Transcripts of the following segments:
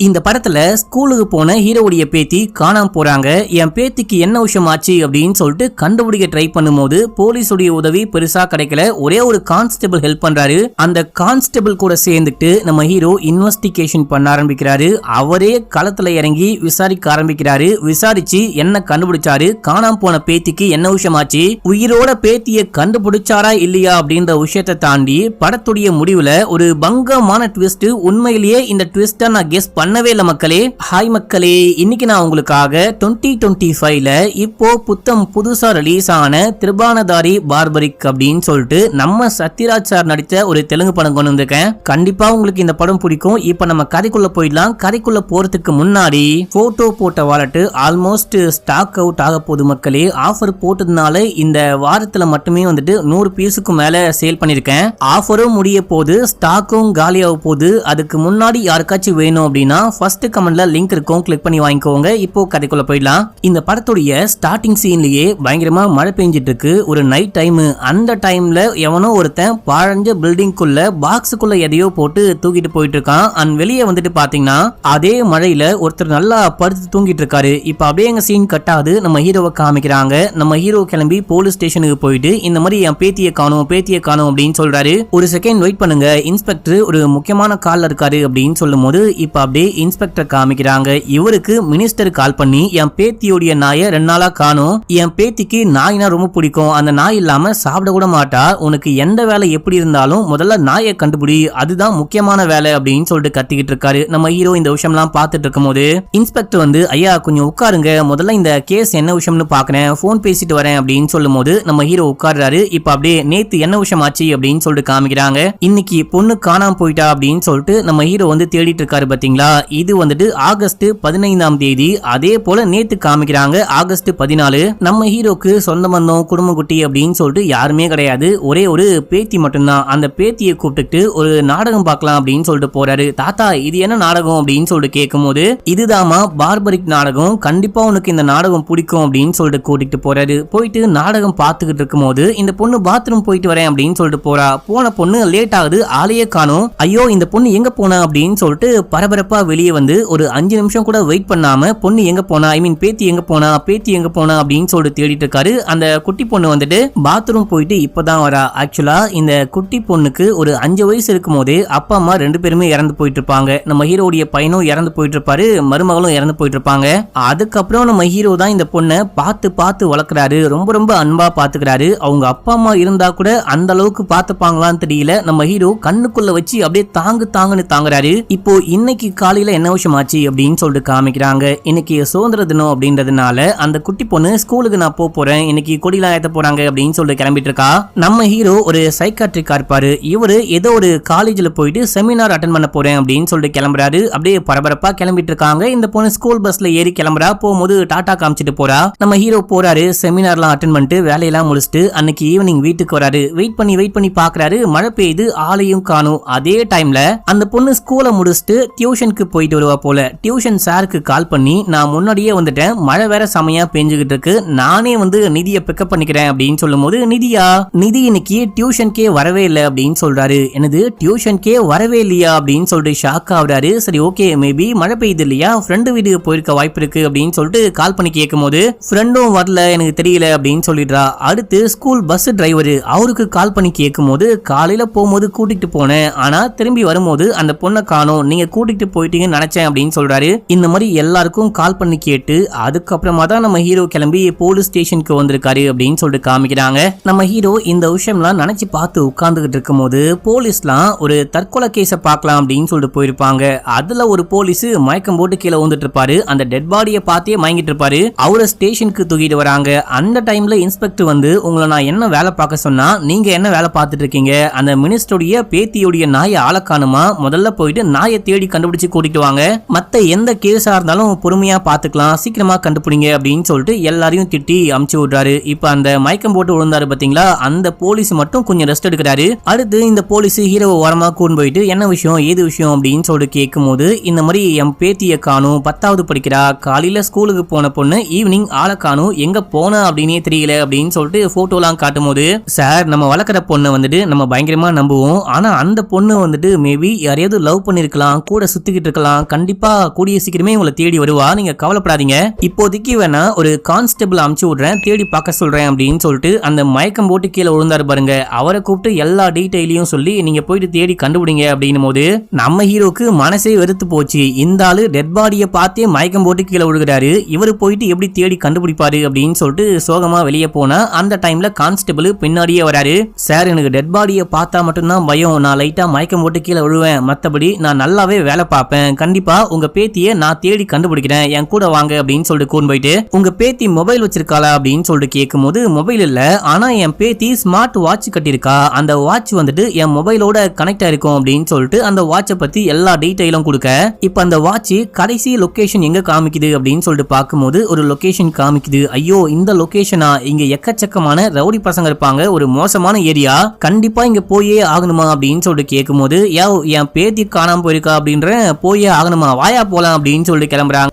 இந்த படத்துல ஸ்கூலுக்கு போன ஹீரோவுடைய பேத்தி காணாம போறாங்க. என் பேத்திக்கு என்ன விஷயம் ஆச்சு அப்படின்னு சொல்லிட்டு கண்டுபிடிக்க ட்ரை பண்ணும்போது போலீஸுடைய உதவி பெருசா கிடைக்கல. ஒரே ஒரு கான்ஸ்டபிள் ஹெல்ப் பண்றாரு. அந்த கான்ஸ்டபிள் கூட சேர்ந்துட்டு நம்ம ஹீரோ இன்வெஸ்டிகேஷன் பண்ண ஆரம்பிக்கிறாரு. அவரே களத்துல இறங்கி விசாரிக்க ஆரம்பிக்கிறாரு. விசாரிச்சு என்ன கண்டுபிடிச்சாரு, காணாம போன பேத்திக்கு என்ன விஷயம் ஆச்சு, உயிரோட பேத்திய கண்டுபிடிச்சாரா இல்லையா அப்படின்ற விஷயத்தை தாண்டி படத்துடைய முடிவுல ஒரு பங்கமான ட்விஸ்ட். உண்மையிலேயே இந்த ட்விஸ்ட நான் கெஸ் பண்ணவே இல்ல மக்களே. ஹாய் மக்களே, இன்னைக்கு நான் உங்களுக்காக 2025ல இப்போ புத்தம் புதுசா ரிலீஸ் ஆன திரிபானதாரி பார்பரிக் அப்படின்னு சொல்லிட்டு நம்ம சத்யராஜ் சார் நடித்த ஒரு தெலுங்கு படம் கொண்டு வந்திருக்கேன். கண்டிப்பா உங்களுக்கு இந்த படம் பிடிக்கும். இப்ப நம்ம கதைக்குள்ள போயிடலாம். கதைக்குள்ள போறதுக்கு முன்னாடி போட்டோ போட்ட வாலெட் ஆல்மோஸ்ட் ஸ்டாக் அவுட் ஆக போகுது மக்களே. ஆஃபர் போட்டதுனால இந்த வாரத்துல மட்டுமே வந்துட்டு 100 பீஸுக்கு மேல சேல் பண்ணிருக்கேன். ஆஃபரும் முடிய போது, ஸ்டாக்கும் காலியாக போகுது. அதுக்கு முன்னாடி யாருக்காச்சும் வேணும் அப்படின்னா ஃபர்ஸ்ட் கமெண்ட்ல லிங்க் இருக்கும், கிளிக் பண்ணி வாங்கிக்கோங்க. இப்போ கதைக்குள்ள போயிடலாம். இந்த படத்துடைய ஸ்டார்டிங் சீன்லயே பயங்கரமா மழை பெஞ்சிட்டு இருக்கு. ஒரு நைட் டைம். அந்த டைம்ல எவனோ ஒருத்தன் பழஞ்ச பில்டிங்குள்ள பாக்ஸுக்குள்ள எதையோ போட்டு தூக்கிட்டு போயிட்டு இருக்கான். அண்ட் வெளியே வந்துட்டு பாத்தீங்கன்னா அதே மழையில ஒருத்தர் நல்லா படுத்து தூங்கிட்டு இருக்காரு. இப்ப அப்படியே எங்க சீன் கட் ஆகுது. நம்ம ஹீரோவை காமிக்கிறாங்க. நம்ம ஹீரோ கிளம்பி போலீஸ் ஸ்டேஷனுக்கு போயிட்டு இந்த மாதிரி என் பேத்தியை காணும் அப்படின்னு சொல்றாரு. ஒரு செகண்ட் வெயிட் பண்ணுங்க, இன்ஸ்பெக்டர் ஒரு முக்கியமான கால்ல இருக்காரு அப்படின்னு சொல்லும் போது இப்ப அப்படியே இன்ஸ்பெக்டர் காமிக்கிறாங்க. இவருக்கு மினிஸ்டர் கால் பண்ணி என் பேத்தியோடைய நாயை 2 நாளா காணும், என் பேத்திக்கு நாய்னா ரொம்ப பிடிக்கும், அந்த நாய் இல்லாம சாப்பிட கூட மாட்டா, உனக்கு எந்த வேலை எப்படி இருந்தாலும் முதல்ல நாயை கண்டுபிடி, அதுதான் முக்கியமான வேலை அப்படின்னு சொல்லிட்டு கத்திக்கிட்டு இருக்காரு. நம்ம ஹீரோ இந்த விஷயம்லாம் பார்த்துட்டு இருக்கும் போது இன்ஸ்பெக்டர் வந்து ஐயா கொஞ்சம் உட்காருங்க, முதல்ல இந்த கேஸ் என்ன விஷயம்னு பாக்குறேன், போன் பேசிட்டு வரேன் அப்படின்னு சொல்லும் போது நம்ம ஹீரோ உட்கார்றாரு. இப்ப அப்படியே நேத்து என்ன விஷயம் ஆச்சு அப்படின்னு சொல்லிட்டு காமிக்கிறாங்க. இன்னைக்கு பொண்ணு காணாம போயிட்டா அப்படின்னு சொல்லிட்டு நம்ம ஹீரோ வந்து தேடிட்டு இருக்காரு பாத்தீங்களா. இது வந்துட்டு ஆகஸ்ட் 15ஆம் தேதி. அதே போல நேத்து காமிக்கிறாங்க ஆகஸ்ட் 14. நம்ம ஹீரோக்கு சொந்த பந்தம் குடும்ப குட்டி அப்படின்னு சொல்லிட்டு யாருமே கிடையாது. ஒரே ஒரு பேத்தி மட்டும்தான். அந்த பேத்தியை கூப்பிட்டு ஒரு நாடகம் பார்க்கலாம் அப்படின்னு சொல்லிட்டு போறாரு. தாத்தா இது என்ன நாடகம் அப்படின்னு சொல்லிட்டு கேட்கும் போது இதுதாமா பார்பரிக் நாடகம், கண்டிப்பா உனக்கு இந்த நாடகம் பிடிக்கும் அப்படின்னு சொல்லிட்டு கூட்டிட்டு போறாரு. போயிட்டு நாடகம் பார்த்துக்கிட்டு இருக்கும் போது இந்த பொண்ணு பாத்ரூம் போயிட்டு வரேன் அப்படின்னு சொல்லிட்டு போறா. போன பொண்ணு லேட் ஆகுது, ஆளையே காணும். ஐயோ இந்த பொண்ணு எங்க போனா அப்படின்னு சொல்லிட்டு பரபரப்பா வெளியே வந்து ஒரு 5 நிமிஷம் கூட வெயிட் பண்ணாம பொண்ணு எங்க போனா, ஐ மீன் பேத்தி எங்க போனா அப்படின்னு சொல்லிட்டு தேடிட்டு இருக்காரு. அந்த குட்டி பொண்ணு வந்துட்டு பாத்ரூம் போயிட்டு இப்பதான் வரா. ஆக்சுவலா இந்த குட்டி பொண்ணுக்கு ஒரு 5 வயசு இருக்கும் போதே அப்பா அம்மா 2 பேருமே இறந்து போயிட்டு இருப்பாங்க. நம்ம ஹீரோடைய பையனும் இறந்து போயிட்டு இருப்பாரு, மருமகளும் இறந்து போயிட்டு இருப்பாங்க. அதுக்கப்புறம் நம்ம ஹீரோ தான் இந்த பொண்ணை பார்த்து வளர்க்குறாரு. ரொம்ப அன்பா பாத்துக்கிறாரு. அவங்க அப்பா அம்மா இருந்தா கூட அந்த அளவுக்கு பாத்துப்பாங்களான்னு தெரியல. நம்ம ஹீரோ கண்ணுக்குள்ள வச்சு அப்படியே தாங்குன்னு தாங்குறாரு. இப்போ இன்னைக்கு காலையில என்ன விஷயம் ஆச்சு அப்படின்னு சொல்லிட்டு காமிக்கிறாங்க. இன்னைக்கு சுதந்திர தினம் அப்படின்றதுனால அந்த குட்டி பொண்ணு ஸ்கூலுக்கு நான் போறேன், இன்னைக்கு கொடிலாம் ஏத்த போறாங்க அப்படின்னு சொல்லிட்டு கிளம்பிட்டு இருக்கா. நம்ம ஹீரோ ஒரு சைக்காட்ரிக்கா இருப்பாரு. இவரு ஏதோ ஒரு காலேஜ்ல போயிட்டு செமினார் அட்டென்ட் பண்ண போறேன் அப்படின்னு சொல்லிட்டு கிளம்புறாரு. அப்படியே பரபரப்பா கிளம்பிட்டு இருக்காங்க. இந்த பொண்ணு ஸ்கூல் பஸ்ல ஏறி கிளம்புறா. போகும்போது டாடா காமிச்சிட்டு போறா. நம்ம ஹீரோ போறாரு, செமினார்லாம் அட்டென்ட் பண்ணிட்டு வேலையெல்லாம் முடிச்சுட்டு அன்னைக்கு ஈவினிங் வீட்டுக்கு வராரு. வெயிட் பண்ணி பாக்குறாரு, மழை பெய்யுது, ஆளையும் காணும். அதே டைம்ல அந்த பொண்ணு ஸ்கூலை முடிச்சுட்டு டியூஷனுக்கு போயிட்டு வருவா போல. டியூஷன் சாருக்கு கால் பண்ணி நான் முன்னாடியே வந்துட்டேன், மழை வேற செமையா பெஞ்சுகிட்டு இருக்கு, நானே வந்து நிதியை பிக்கப் பண்ணிக்கிறேன் அப்படின்னு சொல்லும் போது நிதி இன்னைக்கு டியூஷனுக்கே வரவே இல்லை அப்படின்னு சொல்றாரு. எனது டியூஷனுக்கே வரவே இல்லையா அப்படின்னு சொல்லிட்டு ஷாக் ஆகுறாரு. சரி ஓகே, மேபி மழை பெய்யுது இல்லையா, ஃப்ரெண்டு வீட்டுக்கு போயிருக்க வாய்ப்பு இருக்கு அப்படின்னு சொல்லிட்டு கால் பண்ணி கேட்கும் போது ஃப்ரெண்டும் வரல, எனக்கு தெரியல அப்படின்னு சொல்லிடுறா. அடுத்து ஸ்கூல் பஸ் டிரைவர் அவருக்கு கால் பண்ணி கேட்கும் போது காலையில போகும்போது கூட்டிட்டு போனேன், ஆனா திரும்பி வரும்போது அந்த பொண்ணை காணோம், நீங்க கூட்டிட்டு போயிட்டீங்கன்னு நினைச்சேன் அப்படின்னு சொல்றாரு. இந்த மாதிரி எல்லாருக்கும் கால் பண்ணி கேட்டு அதுக்கப்புறமா தான் நம்ம ஹீரோ கிளம்பி போலீஸ் ஸ்டேஷனுக்கு வந்திருக்காரு அப்படின்னு சொல்லிட்டு காமிக்கிறாங்க. நம்ம ஹீரோ இந்த விஷயம்லாம் நினைச்சு பார்த்து உட்கார்ந்துகிட்டு இருக்கும் போது போலீஸ்லாம் ஒரு தற்கொலை கேஸ பார்க்கலாம் அப்படின்னு சொல்லிட்டு போயிருப்பாங்க. அதுல ஒரு போலீஸ் மயக்கம் போட்டு கீழே வந்துட்டு இருப்பாரு. அந்த டெட் பாடியை பார்த்தே மயங்கிட்டு இருப்பாரு. அவரை ஸ்டேஷனுக்கு தூக்கிட்டு வராங்க. அந்த டைம்ல இன்ஸ்பெக்டர் வந்து உங்களை நான் என்ன வேலை பார்க்க சொன்னா நீங்க என்ன வேலை பார்த்துட்டு இருக்கீங்க, அந்த மினிஸ்டருடைய பேத்தியுடைய நாயை ஆளக்கானுமா, முதல்ல போயிட்டு நாயை தேடி கண்டுபிடிச்சு கூட்டிட்டு வாங்க, மத்த எந்த கேஸா இருந்தாலும் பொறுமையா பாத்துக்கலாம், சீக்கிரமா கண்டுபிடிங்க அப்படின்னு சொல்லிட்டு எல்லாரையும் திட்டி அமுச்சு விடுறாரு. இப்ப அந்த மயக்கம் போட்டு விழுந்தாரு பாத்தீங்களா, அந்த போலீஸ் மட்டும் கொஞ்சம் ரெஸ்ட் எடுக்கிறாரு. அடுத்து இந்த போலீஸ் ஹீரோவை ஓரமா கூண்டு போயிட்டு என்ன விஷயம் ஏது விஷயம் அப்படின்னு சொல்லிட்டு கேட்கும் போது இந்த மாதிரி என் பேத்தியை காணும், 10வது படிக்கிறா, காலையில ஸ்கூலுக்கு போன பொண்ணு ஈவினிங் ஆளை காணும், எங்க போன அப்படின்னே தெரியல அப்படின்னு சொல்லிட்டு போட்டோலாம் காட்டும் போது, சார் நம்ம வளர்க்குற பொண்ணை வந்துட்டு நம்ம பயங்கரமா நம்புவோம், ஆனா அந்த பொண்ணு வந்துட்டு மேபி யாரையாவது லவ் பண்ணிருக்கலாம், கூட சுத்திக்கிட்டு இருக்கலாம், கண்டிப்பா கூடிய சீக்கிரமே உங்களை தேடி வருவா, நீங்க கவலைப்படாதீங்க, இப்போதைக்கு வேணா ஒரு கான்ஸ்டபிள் அமுச்சு விடுறேன், தேடி பார்க்க சொல்றேன் அப்படின்னு சொல்லிட்டு அந்த மயக்கம் போட்டு கீழே விழுந்தாரு பாருங்க, அவரை கூப்பிட்டு எல்லா டீடைலையும் சொல்லி நீங்க போயிட்டு தேடி கண்டுபிடிங்க அப்படின்னும் போது நம்ம ஹீரோக்கு மனசே வெறுத்து போச்சு. இந்த ஆளு டெட் பாடியை பார்த்தே மயக்கம் போட்டு கீழே விழுகிறாரு, இவரு போயிட்டு எப்படி தேடி கண்டுபிடிப்பாரு அப்படின்னு சொல்லிட்டு சோகமா வெளியே போனா அந்த டைம்ல கான்ஸ்டபிள் பின்னாடியே வராரு. சார், எனக்கு டெட் பாடியை பார்த்தா மட்டும்தான் பயம், நான் லைட்டா மயக்கம் போட்டு கீழே விழுவேன், மத்தபடி நான் நல்லாவே வேலை பார்ப்பேன், கண்டிப்பா உங்க பேத்தியை நான் தேடி கண்டுபிடிக்கிறேன், என் கூட வாங்க அப்படின்னு சொல்லிட்டு கூன் போயிட்டு உங்க பேத்தி மொபைல் வச்சிருக்காளா அப்படின்னு சொல்லிட்டு கேட்கும் போது மொபைல் இல்ல, ஆனா என் பேத்தி ஸ்மார்ட் வாட்ச் கட்டிருக்கா, அந்த வாட்ச் வந்துட்டு என் மொபைலோட கனெக்ட் ஆயிருக்கும் அப்படின்னு சொல்லிட்டு அந்த வாட்சை பத்தி எல்லா டீடைலும் கொடுக்க, இப்ப அந்த வாட்ச் கடைசி லொகேஷன் எங்க காமிக்குது அப்படின்னு சொல்லிட்டு பார்க்கும்போது ஒரு லொகேஷன் காமிக்குது. ஐயோ, இந்த லொகேஷனா, இங்க எக்கச்சக்கமான ரவுடி பசங்க இருப்பாங்க, ஒரு மோசமான ஏரியா, கண்டிப்பா இங்க போயே ஆகணுமா அப்படின்னு சொல்லிட்டு கேட்கும் போது என் பேத்தி காணாம போயிருக்கா அப்படின்ற, போயே ஆகணுமா, வாயா போலாம் அப்படின்னு சொல்லிட்டு கிளம்புறாங்க.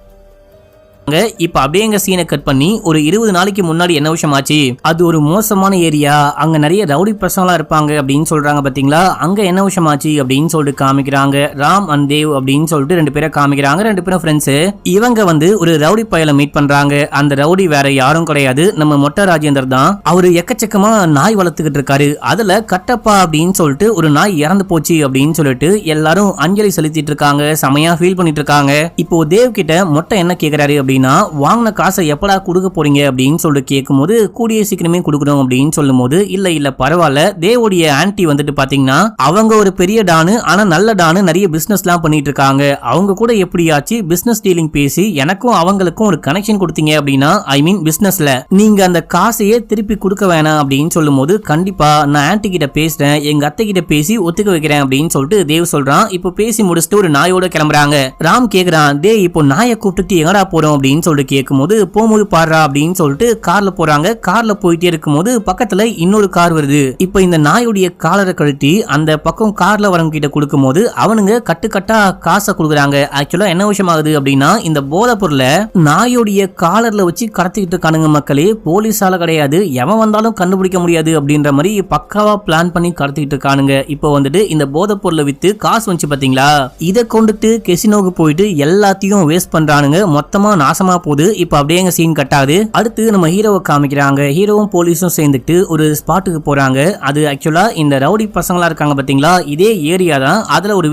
இப்ப அப்படியே எங்க சீனை கட் பண்ணி ஒரு 20 நாளைக்கு முன்னாடி என்ன விஷயம் ஆச்சு, அது ஒரு மோசமான ஏரியா, அங்க நிறைய ரவுடி பசங்களா இருப்பாங்க அப்படின்னு சொல்றாங்க பாத்தீங்களா, அங்க என்ன விஷயம் ஆச்சு அப்படின்னு சொல்லிட்டு காமிக்கிறாங்க. ராம் அண்ட் தேவ் அப்படின்னு சொல்லிட்டு 2 பேரை காமிக்கிறாங்க, 2 பேரும் ஃப்ரெண்ட்ஸ். இவங்க வந்து ஒரு ரவுடி பயல மீட் பண்றாங்க. அந்த ரவுடி வேற யாரும் கிடையாது, நம்ம மொட்டை ராஜேந்தர் தான். அவரு எக்கச்சக்கமா நாய் வளர்த்துக்கிட்டு இருக்காரு, அதுல கட்டப்பா அப்படின்னு சொல்லிட்டு ஒரு நாய் இறந்து போச்சு அப்படின்னு சொல்லிட்டு எல்லாரும் அஞ்சலி செலுத்திட்டு இருக்காங்க, செமையா ஃபீல் பண்ணிட்டு இருக்காங்க. இப்போ தேவ் கிட்ட மொட்டை என்ன கேக்குறாரு அப்படின்னா, வாங்கின காசை எப்படா கொடுக்க போறீங்க அப்படின்னு சொல்லிட்டு கேட்கும்போது கூடிய சீக்கிரமே கொடுக்கணும் அப்படின்னு சொல்லும் போது இல்ல பரவாயில்ல, தேவோடைய ஆன்டி வந்துட்டு பாத்தீங்கன்னா அவங்க ஒரு பெரிய டானு, ஆனா நல்ல டானு, நிறைய பிசினஸ் எல்லாம் பண்ணிட்டு இருக்காங்க, அவங்க கூட எப்படியாச்சு பிசினஸ் டீலிங் பேசி எனக்கும் அவங்களுக்கும் ஒரு கனெக்ஷன் கொடுத்தீங்க அப்படின்னா, ஐ மீன் பிசினஸ்ல நீங்க அந்த காசையே திருப்பி கொடுக்க வேணாம் அப்படின்னு சொல்லும் போது கண்டிப்பா நான் ஆன்டி கிட்ட பேசுறேன், எங்க அத்தை கிட்ட பேசி ஒத்துக்க வைக்கிறேன் அப்படின்னு சொல்லிட்டு தேவ் சொல்றான். இப்போ பேசி முடிச்சுட்டு ஒரு நாயோட கிளம்புறாங்க. ராம் கேக்குறான், டே இப்போ நாயை கூப்பிட்டு எங்கடா போறோம் அப்படின்னு சொல்லிட்டு கேட்கும்போது போகும்போது பாடுறா அப்படின்னு சொல்லிட்டு கார்ல போறாங்க. கார்ல போயிட்டே இருக்கும்போது பக்கத்துல இன்னொரு கார் வருது. இப்ப இந்த நாயுடைய காலரை கழட்டி அந்த பக்கம் கார்ல வரவங்க கிட்ட கொடுக்கும் போது அவனுங்க கட்டுக்கட்டா காசை கொடுக்குறாங்க. ஆக்சுவலா என்ன விஷயம் ஆகுது அப்படின்னா, இந்த போதை பொருளை நாயுடைய காலர்ல வச்சு கடத்திக்கிட்டு இருக்கானுங்க மக்களே, போலீஸால கிடையாது, எவன் வந்தாலும் கண்டுபிடிக்க முடியாது அப்படின்ற மாதிரி பக்காவா பிளான் பண்ணி கடத்திக்கிட்டு இருக்கானுங்க. இப்போ வந்துட்டு இந்த போதை பொருளை வித்து காசு வந்துச்சு பாத்தீங்களா, இதை கொண்டுட்டு கெசினோக்கு போயிட்டு எல்லாத்தையும் வேஸ்ட் பண்றானுங்க, மொத்தமா நாசமா போகுது. இப்ப அப்படியே எங்க சீன் கட் ஆகுது. அடுத்து நம்ம ஹீரோவை காமிக்கிறாங்க. ஹீரோவும் போலீஸும் சேர்ந்துட்டு ஒரு ஸ்பாட்டுக்கு போறாங்க. அது ஆக்சுவலா இந்த ரவுடி பசங்களா இருக்காங்க பாத்தீங்களா, இதே ஏரியா தான். அதுல ஒரு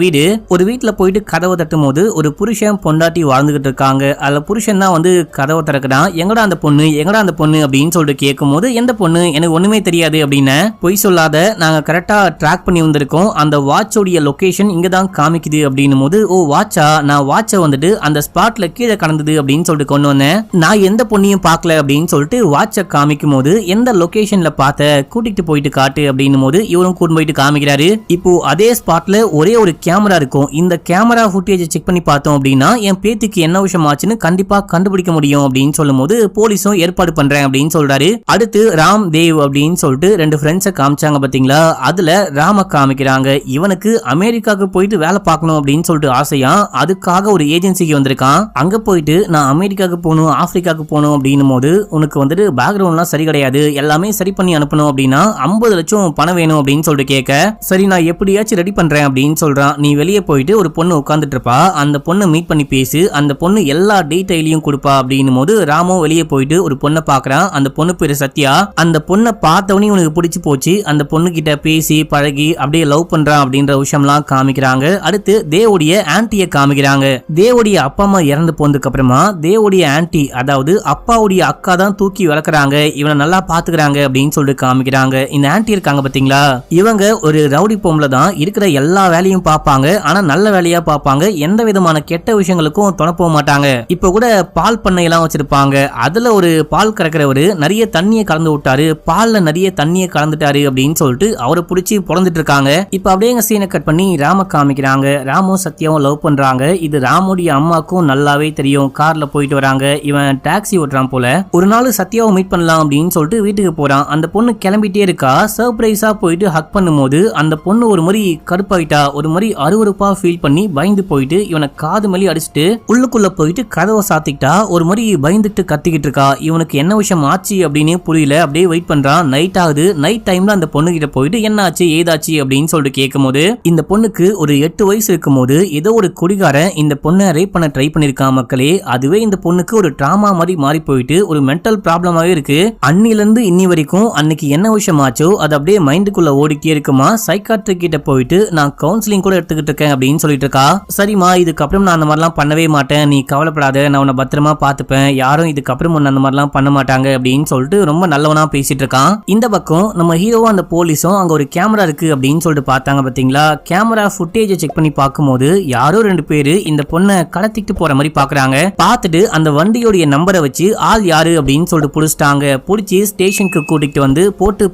வீட்டுல போயிட்டு கதவை தட்டும் போது ஒரு புருஷன் பொண்டாட்டி வாழ்ந்துகிட்டு இருக்காங்க. அதுல புருஷன் தான் வந்து கதவை திறக்கிறான். எங்கடா அந்த பொண்ணு அப்படின்னு சொல்லிட்டு கேட்கும் போது, எந்த பொண்ணு, எனக்கு ஒண்ணுமே தெரியாது அப்படின்னு, பொய் சொல்லாத, நாங்க கரெக்டா ட்ராக் பண்ணி வந்திருக்கோம், அந்த வாட்சோடைய லொகேஷன் இங்க தான் காமிக்குது அப்படின்னும் போது, ஓ வாட்சா, நான் வாட்சை வந்துட்டு அந்த ஸ்பாட்ல கீழே கடந்தது அப்படின்னு சொல்லிட்டு கொண்டு வந்தேன், நான் எந்த பொண்ணையும் பார்க்கல அப்படின்னு சொல்லிட்டு வாட்சை காமிக்கும் போது, எந்த லொகேஷன்ல பார்த்த, கூட்டிட்டு போயிட்டு காட்டு அப்படின்னும் போது இவரும் கூட்டு போயிட்டு காமிக்கிறாரு. இப்போ அதே ஸ்பாட்ல ஒரே ஒரு கேமரா இருக்கும். இந்த கேமரா ஃபுட்டேஜ் செக் பண்ணி பார்த்தோம் அப்படின்னா என் பேத்திக்கு என்ன விஷயம் ஆச்சுன்னு கண்டிப்பா கண்டுபிடிக்க முடியும் அப்படின்னு சொல்லும் போது போலீஸும் ஏற்பாடு பண்றேன் அப்படின்னு சொல்றாரு. அடுத்து ராம் தேவ் அப்படின்னு சொல்லிட்டு 2 ஃப்ரெண்ட்ஸை காமிச்சாங்க பாத்தீங்களா, அதுல ராம காமிக்கிறாங்க. இவனுக்கு அமெரிக்காவுக்கு போயிட்டு வேலை பார்க்கணும் அப்படின்னு சொல்லிட்டு ஆசையா, அதுக்காக ஒரு ஏஜென்சிக்கு வந்திருக்கான். அங்க போயிட்டு நான் அமெரிக்காவுக்கு போகணும், ஆப்பிரிக்காவுக்கு போகணும் அப்படின்னும் போது, உனக்கு வந்துட்டு பேக்ரவுண்ட்லாம் சரி கிடையாது, எல்லாமே சரி பண்ணி அனுப்பணும் அப்படின்னா 50 லட்சம் பணம் வேணும் அப்படின்னு சொல்லிட்டு கேட்க, சரி நான் எப்படியாச்சும் ரெடி பண்றேன் அப்படின்னு சொல்றான். நீ வெளியே போயிட்டு ஒரு பொண்ணு உட்காந்துட்டு இருப்பா, அந்த பொண்ணை மீட் பண்ணி பேசு, அந்த பொண்ணு எல்லா டீடைலையும் கொடுப்பா அப்படின்னும் போது ராமும் வெளியே போயிட்டு ஒரு பொண்ணை பாக்குறான். அந்த பொண்ணு பேரு சத்யா. அந்த பொண்ணை பார்த்தவனே உனக்கு பிடிச்சு போச்சு, அந்த பொண்ணு கிட்ட பேசி பழகி அப்படியே லவ் பண்றான் அப்படின்ற விஷயம்லாம் காமிக்கிறாங்க. அடுத்து தேவோடைய ஆன்டியை காமிக்கிறாங்க. தேவோடைய அப்பா அம்மா இறந்து போனதுக்கு அப்புறமா தேவோடைய ஆன்டி, அதாவது அப்பாவுடைய அக்கா தான் தூக்கி வளர்க்குறாங்க, இவனை நல்லா பாத்துக்கிறாங்க அப்படின்னு சொல்லிட்டு காமிக்கிறாங்க. இந்த ஆன்டி இருக்காங்க பாத்தீங்களா, இவங்க ஒரு ரவுடி பொம்பளை தான், இருக்கிற எல்லா வேலையும் பார்ப்பாங்க, ஆனா நல்ல வேலையா பார்ப்பாங்க, எந்த விதமான கெட்ட விஷயங்களுக்கும் துணை போக மாட்டாங்க. இப்ப கூட பால் பண்ணை எல்லாம் வச்சிருப்பாங்க, அதுல ஒரு பால் கறக்கிறவரு நிறைய தண்ணியை கலந்து விட்டாரு, பால்ல நிறைய தண்ணியை கலந்துட்டாரு அப்படின்னு சொல்லிட்டு அவரை பிடிச்சி பொழந்துட்டு இருக்காங்க. இப்ப அப்படியே சீனை கட் பண்ணி ராம காமிக்கிறாங்க. ராமும் சத்யாவும் லவ் பண்றாங்க. இது ராமுடைய அம்மாக்கும் நல்லாவே தெரியும். கார்ல போயிட்டு வராங்க. இவன் டாக்ஸி ஓட்டுறான் போல. ஒரு நாள் சத்யாவை மீட் பண்ணலாம் அப்படின்னு சொல்லிட்டு வீட்டுக்கு போறான். அந்த பொண்ணு கிளம்பிட்டே இருக்கா. சர்ப்ரைஸா போயிட்டு ஹக் பண்ணும்போது அந்த பொண்ணு ஒரு மாதிரி கடுப்பாயிட்டா, ஒரு மாதிரி அருவருப்பா ஃபீல் பண்ணி பயந்து போயிட்டு இவனை காது மேலே அடிச்சுட்டு உள்ளுக்குள்ள போயிட்டு கதவை சாத்திக்கிட்டா. ஒரு மாதிரி பயந்துட்டு கத்திக்கிட்டு இருக்கா. இவனுக்கு என்ன விஷயம் ஆச்சு அப்படின்னு புரியல. அப்படியே வெயிட் பண்றான். நைட் ஆகுது. நைட் டைம்ல அந்த பொண்ணு கிட்ட போயிட்டு என்ன ஆச்சு ஏதாச்சு அப்படின்னு சொல்லிட்டு கேட்கும் போது இந்த பொண்ணுக்கு ஒரு 8 வயசு இருக்கும் போது ஏதோ ஒரு குடிகாரன் இந்த பொண்ணை ரேப் பண்ண ட்ரை பண்ணிருக்கான் மக்களே. அதுவே இந்த பொண்ணுக்கு ஒரு டிராமா மாதிரி மாறி போயிட்டு ஒரு மென்டல் ப்ராப்ளமாவே இருக்கு. அன்னில இருந்து இன்னி வரைக்கும் அன்னைக்கு என்ன விஷயம் ஆச்சோ அது அப்படியே மைண்டுக்குள்ள ஓடிட்டே இருக்குமா. சைக்காட்ரிக் கிட்ட போயிட்டு நான் கவுன்சிலிங் கூட எடுத்துக்கிட்டு இருக்கேன் அப்படின்னு சொல்லிட்டு இருக்கா. சரிம்மா, இதுக்கப்புறம் நான் அந்த மாதிரிலாம் பண்ணவே மாட்டேன், நீ கவலைப்படாத, நான் உன்னை பத்திரமா பாத்துப்பேன், யாரும் இதுக்கப்புறம் அந்த மாதிரிலாம் பண்ண மாட்டாங்க அப்படின்னு சொல்லிட்டு ரொம்ப நல்லவனா பேசிட்டு இருக்கான். இந்த பக்கம் நம்ம ஹீரோவும் அந்த போலீஸும் அங்க ஒரு கேமரா இருக்கு அப்படின்னு சொல்லிட்டு பார்த்தாங்க பாத்தீங்களா. கேமரா ஃபுட்டேஜை செக் பண்ணி பார்க்கும்போது யாரோ 2 பேரு இந்த பொண்ணை கடத்திட்டு போற மாதிரி பாக்குறாங்க. பார்த்துட்டு அந்த வண்டியோடைய நம்பரை வச்சு ஆள் யாரு அப்படின்னு சொல்லிட்டு புடிச்சிட்டாங்க. புடிச்சு ஸ்டேஷனுக்கு கூட்டிட்டு வந்து போட்டு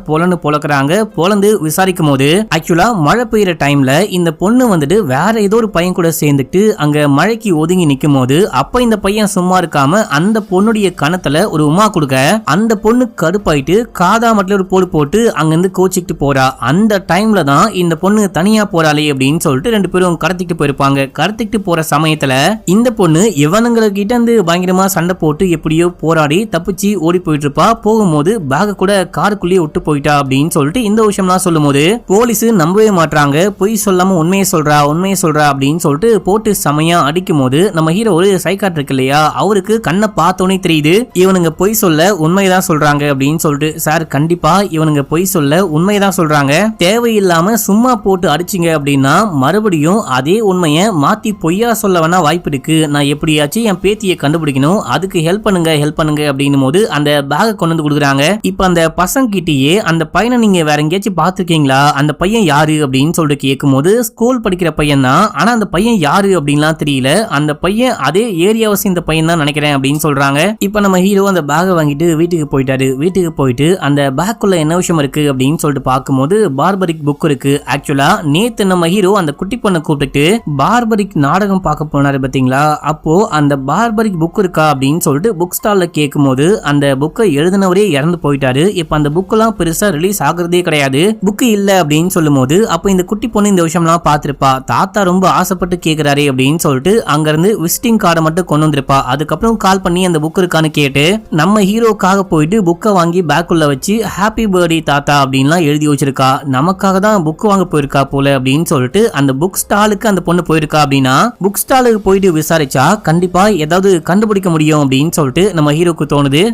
போலன்னு பொழக்கிறாங்க. பொழந்து விசாரிக்கும் போது ஆக்சுவலா மழை பெய்யற டைம்ல இந்த பொண்ணு வந்துட்டு வேற ஏதோ ஒரு பையன் கூட சேர்ந்துட்டு அங்க மழைக்கு ஒதுங்கி நிக்கும் போது அப்ப இந்த பையன் சும்மா இருக்காம அந்த பொண்ணுடைய கணத்துல ஒரு உமா கொடுக்க அந்த பொண்ணு கடுப்பாயிட்டு காதா மட்டும் ஒரு போடு போட்டு அங்கிருந்து கோச்சிக்கிட்டு போறா. அந்த டைம்ல தான் இந்த பொண்ணு தனியா போறாளே அப்படின்னு சொல்லிட்டு 2 பேரும் கடத்திட்டு போயிருப்பாங்க. கடத்திட்டு போற சமயத்துல இந்த பொண்ணு இவனுங்கிட்ட இருந்து பயங்கரமா சண்டை போட்டு எப்படியோ போராடி தப்பிச்சு ஓடி போயிட்டு இருப்பா. போகும்போது பேக கூட காருக்குள்ளேயே விட்டு போயிட்டா அப்படின்னு சொல்லிட்டு இந்த விஷயம்லாம் சொல்லும் போது போலீஸ் நம்பவே மாட்டாங்க. பொய் சொல்லாம உண்மையை சொல்றா அப்படின்னு சொல்லிட்டு போட்டு செமையா அடிக்கும் போது நம்ம ஹீரோ ஒரு சைக்காட்ரிக் இல்லையா, அவருக்கு கண்ணை பார்த்தோன்னே தெரியுது இவனுங்க பொய் சொல்ல உண்மைதான் சொல்றாங்க அப்படின்னு சொல்லிட்டு. சார், கண்டிப்பா இவனுங்க பொய் சொல்ல உண்மைதான் சொல்றாங்க, தேவையில்லாம சும்மா போட்டு அடிச்சிங்க அப்படின்னா மறுபடியும் அதே உண்மையை மாத்தி பொய்யா சொல்ல வேணா வாய்ப்பு இருக்கு. நான் எப்படியாச்சும் என் பேத்தியை கண்டுபிடிக்கணும், அதுக்கு ஹெல்ப் பண்ணுங்க அப்படின்னு போது அந்த பேக கொண்டு வந்து கொடுக்குறாங்க. இப்ப அந்த பசங்க கிட்டயே அந்த பையனை நீங்க வேற எங்கேயாச்சும் பாத்துருக்கீங்களா, அந்த பையன் யாரு அப்படின்னு சொல்லிட்டு கேட்கும் போது ஸ்கூல் படிக்கிற பையன் தான், ஆனா அந்த பையன் யாரு அப்படின்லாம் தெரியல, அந்த பையன் அதே ஏரியாவை சேர்ந்த பையன் தான் நினைக்கிறேன் அப்படின்னு சொல்றாங்க. இப்ப நம்ம ஹீரோ அந்த பேக வாங்கிட்டு வீட்டுக்கு போயிட்டாரு. வீட்டுக்கு போயிட்டு அந்த பேக்குள்ள என்ன விஷயம் இருக்கு அப்படின்னு சொல்லிட்டு பார்க்கும்போது பார்பரிக் புக் இருக்கு. ஆக்சுவலா நேத்து நம்ம ஹீரோ அந்த குட்டி பொண்ணை கூப்பிட்டு பார்பரிக் நாடகம் பார்க்க போனாரு பாத்தீங்களா. அப்போ அந்த பார்பரிக் புக் இருக்கா அப்படின்னு சொல்லிட்டு புக் ஸ்டால்ல கேட்கும் போது அந்த புக்கை எழுதினவரே இறந்து போயிட்டாரு. இப்ப அந்த புக் எல்லாம் பெருசா ரிலீஸ் ஆகுறதே கிடையாது. புக் இல்ல அப்படின்னு சொல்லும் போது அப்ப இந்த குட்டி பொண்ணு இந்த விஷயம் எல்லாம் பாத்திருப்பா. தாத்தா ரொம்ப ஆசைப்பட்டு கேக்குறாரு அப்படின்னு சொல்லிட்டு அங்க இருந்து விசிட்டிங் கார்டை மட்டும் கொண்டு வந்திருப்பா. அதுக்கப்புறம் கால் பண்ணி அந்த புக் இருக்கான்னு கேட்டு நம்ம ஹீரோக்காக போயிட்டு புக்கை வாங்கி பேக்குள்ள வச்சு ஹாப்பி பர்த்டே தாத்தா அப்படின்லாம் எழுதி வச்சிருக்கா. நமக்காக தான் புக் வாங்க போயிருக்கா போல அப்படின்னு சொல்லிட்டு அந்த புக் ஸ்டாலுக்கு அந்த பொண்ணு போயிருக்கா. அப்படின்னா புக் ஸ்டாலுக்கு போயிட்டு விசாரிச்சா கண்டிப்பா ஏதாவது கண்டுபிடிக்க முடியும் அப்படின்னு சொல்லிட்டு நம்ம ஹீரோக்கு தோணுது.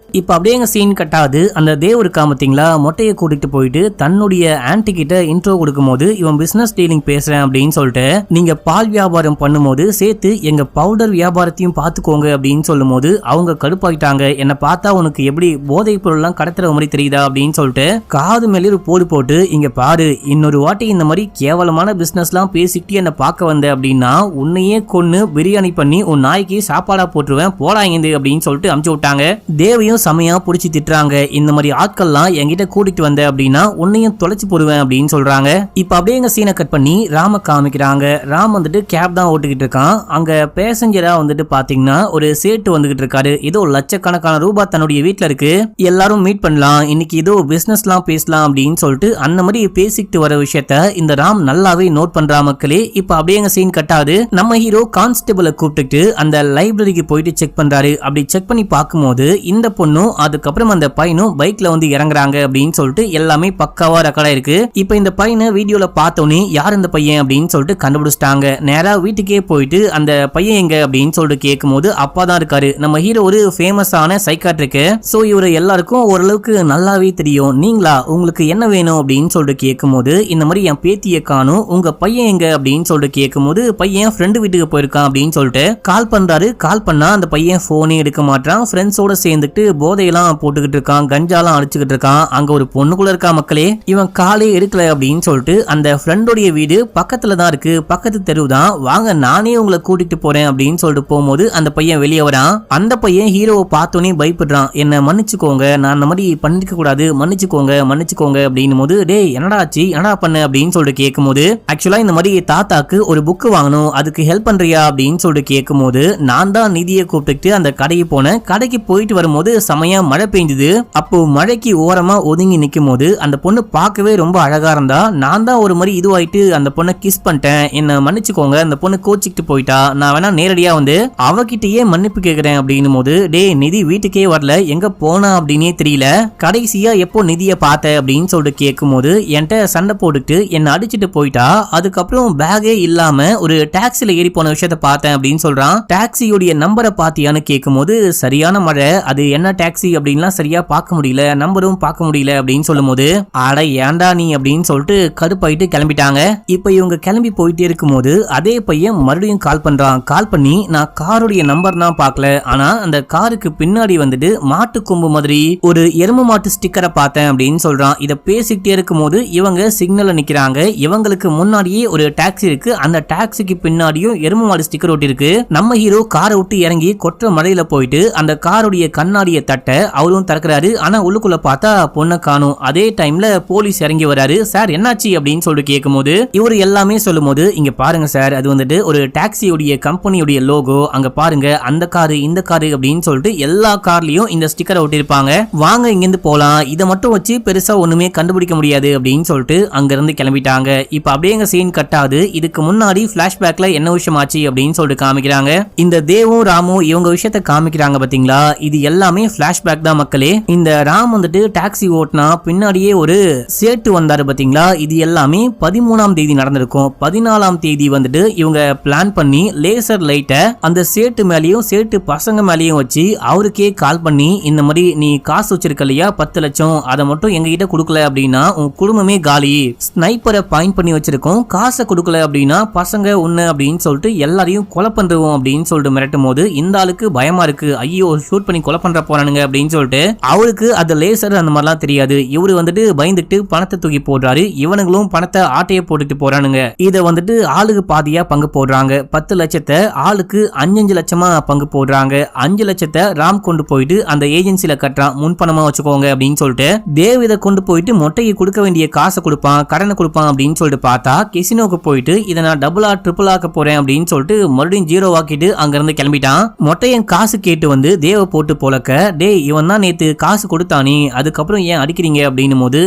இப்ப அப்படியே எங்க சீன் கட்டாது. அந்த தேவ் இருக்கா பாத்தீங்களா, மொட்டையை கூட்டிட்டு போயிட்டு தன்னுடைய ஆன்டி கிட்ட இன்ட்ரோ கொடுக்கும் போது இவன் பிசினஸ் டீலிங் பேசுறேன் அப்படின்னு சொல்லிட்டு நீங்க பால் வியாபாரம் பண்ணும்போது சேர்த்து எங்க பவுடர் வியாபாரத்தையும் பாத்துக்கோங்க அப்படின்னு சொல்லும் போது அவங்க கடுப்பாயிட்டாங்க. என்ன பார்த்தா உனக்கு எப்படி போதை பொருள் எல்லாம் கடத்துற மாதிரி தெரியுதா அப்படின்னு சொல்லிட்டு காது மேலே ஒரு போடு போட்டு இங்க பாரு, இன்னொரு வாட்டி இந்த மாதிரி கேவலமான பிசினஸ் எல்லாம் பேசிட்டு என்ன பார்க்க வந்த அப்படின்னா உன்னையே கொன்னு பிரியாணி பண்ணி உன் நாய்க்கு சாப்பாடா போட்டுருவேன் போடாங்க அப்படின்னு சொல்லிட்டு அமுச்சு விட்டாங்க. தேவையும் சமையா புடிச்சு திட்டுறாங்க. இந்த மாதிரி ஆட்கள்லாம் என்கிட்ட கூட்டிட்டு வந்த அப்படின்னா உன்னையும் தொலைச்சு போடுவேன் அப்படின்னு சொல்றாங்க. இப்ப அப்படியே எங்க சீனை கட் பண்ணி ராம காமிக்கிறாங்க. ராம் வந்துட்டு கேப் தான் ஓட்டிக்கிட்டு இருக்கான். அங்க பேசஞ்சரா வந்துட்டு பாத்தீங்கன்னா ஒரு சேட்டு வந்துகிட்டு இருக்காரு. ஏதோ லட்சக்கணக்கான ரூபாய் தன்னுடைய வீட்டுல இருக்கு, எல்லாரும் மீட் பண்ணலாம், இன்னைக்கு ஏதோ பிசினஸ் எல்லாம் பேசலாம் அப்படின்னு சொல்லிட்டு அந்த மாதிரி பேசிக்கிட்டு வர விஷயத்த இந்த ராம் நல்லாவே நோட் பண்றா மக்களே. இப்ப அப்படியே எங்க சீன் கட்டாது. நம்ம ஹீரோ கான்ஸ்டபிளை கூப்பிட்டு அந்த லைப்ரரிக்கு போயிட்டு செக் பண்றாரு. அப்படி செக் பண்ணி பார்க்கும்போது இந்த பொண்ணு அதுக்கப்புறம் அந்த பையனும் பைக்ல வந்து இறங்குறாங்க அப்படின்னு சொல்லிட்டு எல்லாமே பக்காவா ரெக்கார்டா இருக்கு. இப்ப இந்த பையனை வீடியோல பார்த்தோன்னே யார் இந்த பையன் அப்படின்னு சொல்லிட்டு கண்டுபிடிச்சிட்டாங்க. நேரா வீட்டுக்கே போயிட்டு அந்த பையன் எங்க அப்படின்னு சொல்லிட்டு கேட்கும் போது அப்பா தான் இருக்காரு. நம்ம ஹீரோ ஒரு ஃபேமஸான சைக்காட்ரிக். சோ இவரை எல்லாருக்கும் ஓரளவுக்கு நல்லாவே தெரியும். நீங்களா, உங்களுக்கு என்ன வேணும் அப்படின்னு சொல்லிட்டு கேட்கும் போது இந்த மாதிரி என் பேத்தியை காணும், உங்க பையன் எங்க அப்படின்னு சொல்லிட்டு கேட்கும் போது பையன் ஃப்ரெண்டு வீட்டுக்கு போயிருக்கான் அப்படின்னு சொல்லிட்டு கால் பண்றாரு. கால் பண்ணா அந்த பையன் போனே எடுக்க மாட்டான். ஃப்ரெண்ட்ஸோட சேர்ந்துட்டு போதையெல்லாம் போட்டுக்கிட்டு இருக்கான், கஞ்சாலாம் அடிச்சுக்கிட்டு இருக்கான். அங்க ஒரு பொண்ணுக்குள்ள இருக்கா மக்களே. இவன் காலே எடுக்கல அப்படின்னு சொல்லிட்டு அந்த ஃப்ரெண்டோடைய வீடு பக்கத்துல தான் இருக்கு, பக்கத்து தெரு தான், வாங்க நானே உங்களை கூட்டிட்டு போறேன் அப்படின்னு சொல்லிட்டு போகும்போது அந்த பையன் வெளியே வரான். அந்த பையன் ஹீரோவை பார்த்தோன்னே பயப்படுறான். என்ன மன்னிச்சுக்கோங்க, நான் அந்த மாதிரி பண்ணிருக்க கூடாது, மன்னிச்சுக்கோங்க மன்னிச்சுக்கோங்க அப்படின்னு போது, டேய் என்னடா ஆச்சு, என்னடா பண்ண அப்படின்னு சொல்லிட்டு கேட்கும்போது, ஆக்சுவலா இந்த மாதிரி தாத்தாக்கு ஒரு புக்கு வாங்கணும், அதுக்கு ஹெல்ப் பண்றியா அப்படின்னு சொல்லிட்டு கேட்கும்போது, நான் தான் நிதியை கூப்பிட்டு அந்த கடைக்கு போனேன். கடைக்கு போயிட்டு வரும்போது செமையா மழை பெய்ஞ்சுது. அப்போ மழைக்கு ஓரமா ஒதுங்கி நிக்கும் போது அந்த பொண்ணு பார்க்கவே ரொம்ப அழகா இருந்தா. நான் தான் ஒரு மாதிரி இதுவாயிட்டு அந்த பொண்ணை கிஸ் பண்ணிட்டேன், என்ன மன்னிச்சுக்கோங்க. அந்த பொண்ணு கோச்சிக்கிட்டு போயிட்டா, நான் வேணா நேரடியா வந்து அவகிட்டயே மன்னிப்பு கேட்கிறேன் அப்படின்னும் போது, டே நிதி வீட்டுக்கே வரல, எங்க போனா அப்படின்னே தெரியல, கடைசியா எப்போ நிதியை பார்த்த அப்படின்னு சொல்லிட்டு கேட்கும் போது என்கிட்ட சண்டை போட்டுட்டு என்ன அடிச்சுட்டு போயிட்டா. அதுக்கப்புறம் பேகே இல்லாம ஒரு டாக்ஸில ஏறி போன விஷயத்த பார்த்தேன் அப்படின்னு சொல்றான். டாக்ஸியோடைய நம்பரை பாத்தியான்னு கேட்கும் போது, சரியான மழை, அது என்ன டாக்ஸி அப்படின்லாம் சரியா பார்க்க முடியல, நம்பரும் பார்க்க முடியல அப்படின்னு சொல்லும் போது, அட ஏண்டா நீ அப்படின்னு சொல்லிட்டு கடுப்பாயிட்டு கிளம்பிட்டாங்க. இப்ப இவங்க கிளம்பி போயிட்டே இருக்கும் போது அதே பையன் மறுபடியும் கால் பண்றான். கால் பண்ணி, நான் காருடைய நம்பர் தான் பார்க்கல, ஆனா அந்த காருக்கு பின்னாடி வந்துட்டு மாட்டு கொம்பு மாதிரி ஒரு எருமை மாட்டு ஸ்டிக்கரை பார்த்தேன் அப்படின்னு சொல்றான். இத பேசிக்கிட்டே இருக்கும் போது இவங்க சிக்னல்ல நிக்கிறாங்க. இவங்களுக்கு முன்னாடியே ஒரு டாக்ஸி இருக்கு, அந்த டாக்ஸிக்கு பின்னாடியும் எருமை மாடு ஸ்டிக்கர் ஒட்டி இருக்கு. நம்ம ஹீரோ காரை விட்டு இறங்கி கொற்ற மழையில போயிட்டு அந்த காருடைய கண்ணாடியை தட்ட அவரும் திறக்கிறாரு. ஆனா உள்ளுக்குள்ள பார்த்தா பொண்ணை காணும். அதே டைம்ல போலீஸ் இறங்கி வராரு. சார் என்னாச்சு அப்படின்னு சொல்லிட்டு கேட்கும் போது இவரு எல்லாமே சொல்லும் போது, இங்க பாருங்க சார், அது வந்துட்டு ஒரு டாக்ஸியோடைய கம்பெனியோடைய லோகோ, அங்க பாருங்க அந்த காரு இந்த காரு அப்படின்னு சொல்லிட்டு எல்லா கார்லயும் இந்த ஸ்டிக்கரை ஒட்டி இருப்பாங்க, வாங்க இங்கிருந்து போலாம், இதை மட்டும் வச்சு பெருசா ஒண்ணுமே கண்டுபிடிக்க முடியாது அப்படின்னு சொல்லிட்டு அங்க இருந்து கிளம்பிட்டாங்க. இப்ப அப்படியே எங்க சீன் கட் ஆகுது. இதுக்கு முன்னாடி பிளாஷ்பேக்ல என்ன விஷயம் ஆச்சு அப்படின்னு சொல்லிட்டு காமிக்கிறாங்க. இந்த தேவும் ராமும் இவங்க விஷயத்த காமிக்கிறாங்க பாத்தீங்களா, இது எல்லாமே பிளாஷ்பேக் தான் மக்களே. இந்த ராம் வந்துட்டு டாக்ஸி ஓட்டினா பின்னாடியே ஒரு சேட்டு வந்தாரு பாத்தீங்களா, இது எல்லாமே 13ஆம் தேதி நடந்திருக்கும். 14ஆம் தேதி வந்துட்டு இவங்க பிளான் பண்ணி லேசர் லைட்டை அந்த சேட்டு மேலேயும் சேட்டு பசங்க மேலேயும் வச்சு அவருக்கே கால் பண்ணி, இந்த மாதிரி நீ காசு வச்சிருக்க இல்லையா 10 லட்சம், அதை மட்டும் எங்க கிட்ட கொடுக்கல அப்படின்னா உன் குடும்பமே காலி, ஸ்னைப்பரை பாயிண்ட் பண்ணி வச்சிருக்கோம், காசை கொடுக்கல அப்படின்னா பசங்க ஒண்ணு அப்படின்னு சொல்லிட்டு எல்லாரையும் கொலை பண்றோம் அப்படின்னு சொல்லிட்டு மிரட்டும் போது இந்த ஆளுக்கு பயமா இருக்கு. ஐயோ ஷூட் பண்ணி கொலை பண்ற போறானுங்க அப்படின்னு சொல்லிட்டு அவருக்கு அந்த லேசர் அந்த மாதிரிலாம் தெரியாது. இவரு வந்துட்டு பயந்துட்டு பணத்தை தூக்கி போடுறாரு. இவனுங்களும் பணத்தை ஆட்டையை போட்டுட்டு போறானுங்க. இதை வந்துட்டு ஆளுக்கு பாதியா பங்கு போடுறாங்க. 10 லட்சத்தை ஆளுக்கு 5 லட்சமா பங்கு போடுறாங்க. 5 லட்சத்தை ராம் கொண்டு போயிட்டு அந்த ஏஜென்சில கட்டுறான், முன்பணமா வச்சுக்கோங்க அப்படின்னு சொல்லிட்டு. தேவ் இதை கொண்டு போயிட்டு மொட்டையை கொடுக்க வேண்டிய காசை கொடுப்பான், கடனை கொடுப்பான் அப்படின்னு சொல்லிட்டு பார்த்தா கெசினோக்கு போயிட்டு இதை நான் டபுளா ட்ரிபிள் ஆக்க போறேன் அப்படின்னு சொல்லிட்டு மறுபடியும் ஜீரோ ஆக்கிட்டு அங்க இருந்து கிளம்பிட்டான். மொட்டையன் காசு கேட்டு வந்து தேவ போட்டு போலக்க, டேய் இவன் தான் நேத்து காசு கொடுத்தானே, அதுக்கப்புறம் ஏன் அடிக்கிறீங்க அப்படின்னும் போது,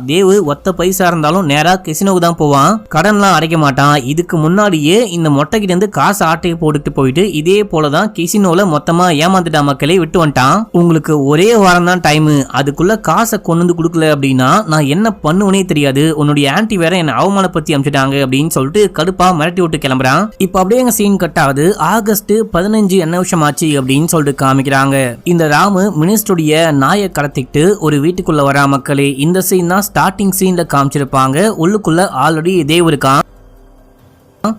தேவு ஒத்த பைசா இருந்தாலும் நேரா கெசினோக்கு தான் போவான், கடன்லாம் அடைக்க மாட்டான். இதுக்கு முன்னாடியே இந்த மொட்டை கிட்ட இருந்து காசு ஆட்டையை போட்டுட்டு போயிட்டு இதே போலதான் கெசினோல மொத்தமா ஏமாந்துட்டா மக்களை விட்டு வந்துட்டான். உங்களுக்கு ஒரே வாரம் தான் டைம், அதுக்குள்ள காசை கொண்டு வந்து கொடுக்கல அப்படின்னா நான் என்ன பண்ணுவனே தெரியாது, உன்னுடைய ஆன்டி வேற என்ன அவமானப்படுத்தி அனுப்பிச்சிட்டாங்க அப்படின்னு சொல்லிட்டு கடுப்பா மிரட்டி விட்டு கிளம்புறான். இப்ப அப்படியே எங்க சீன் கட் ஆகுது. ஆகஸ்ட் 15 என்ன விஷயம் ஆச்சு அப்படின்னு சொல்லிட்டு காமிக்கிறாங்க. இந்த ராமு மினிஸ்டருடைய நாயை கடத்திட்டு ஒரு வீட்டுக்குள்ள வரா மக்களே. இந்த சீன் தான் ஸ்டார்டிங் சீன்ல காமிச்சிருப்பாங்க. உள்ளுக்குள்ள ஆல்ரெடி தேவ் இருக்கான்.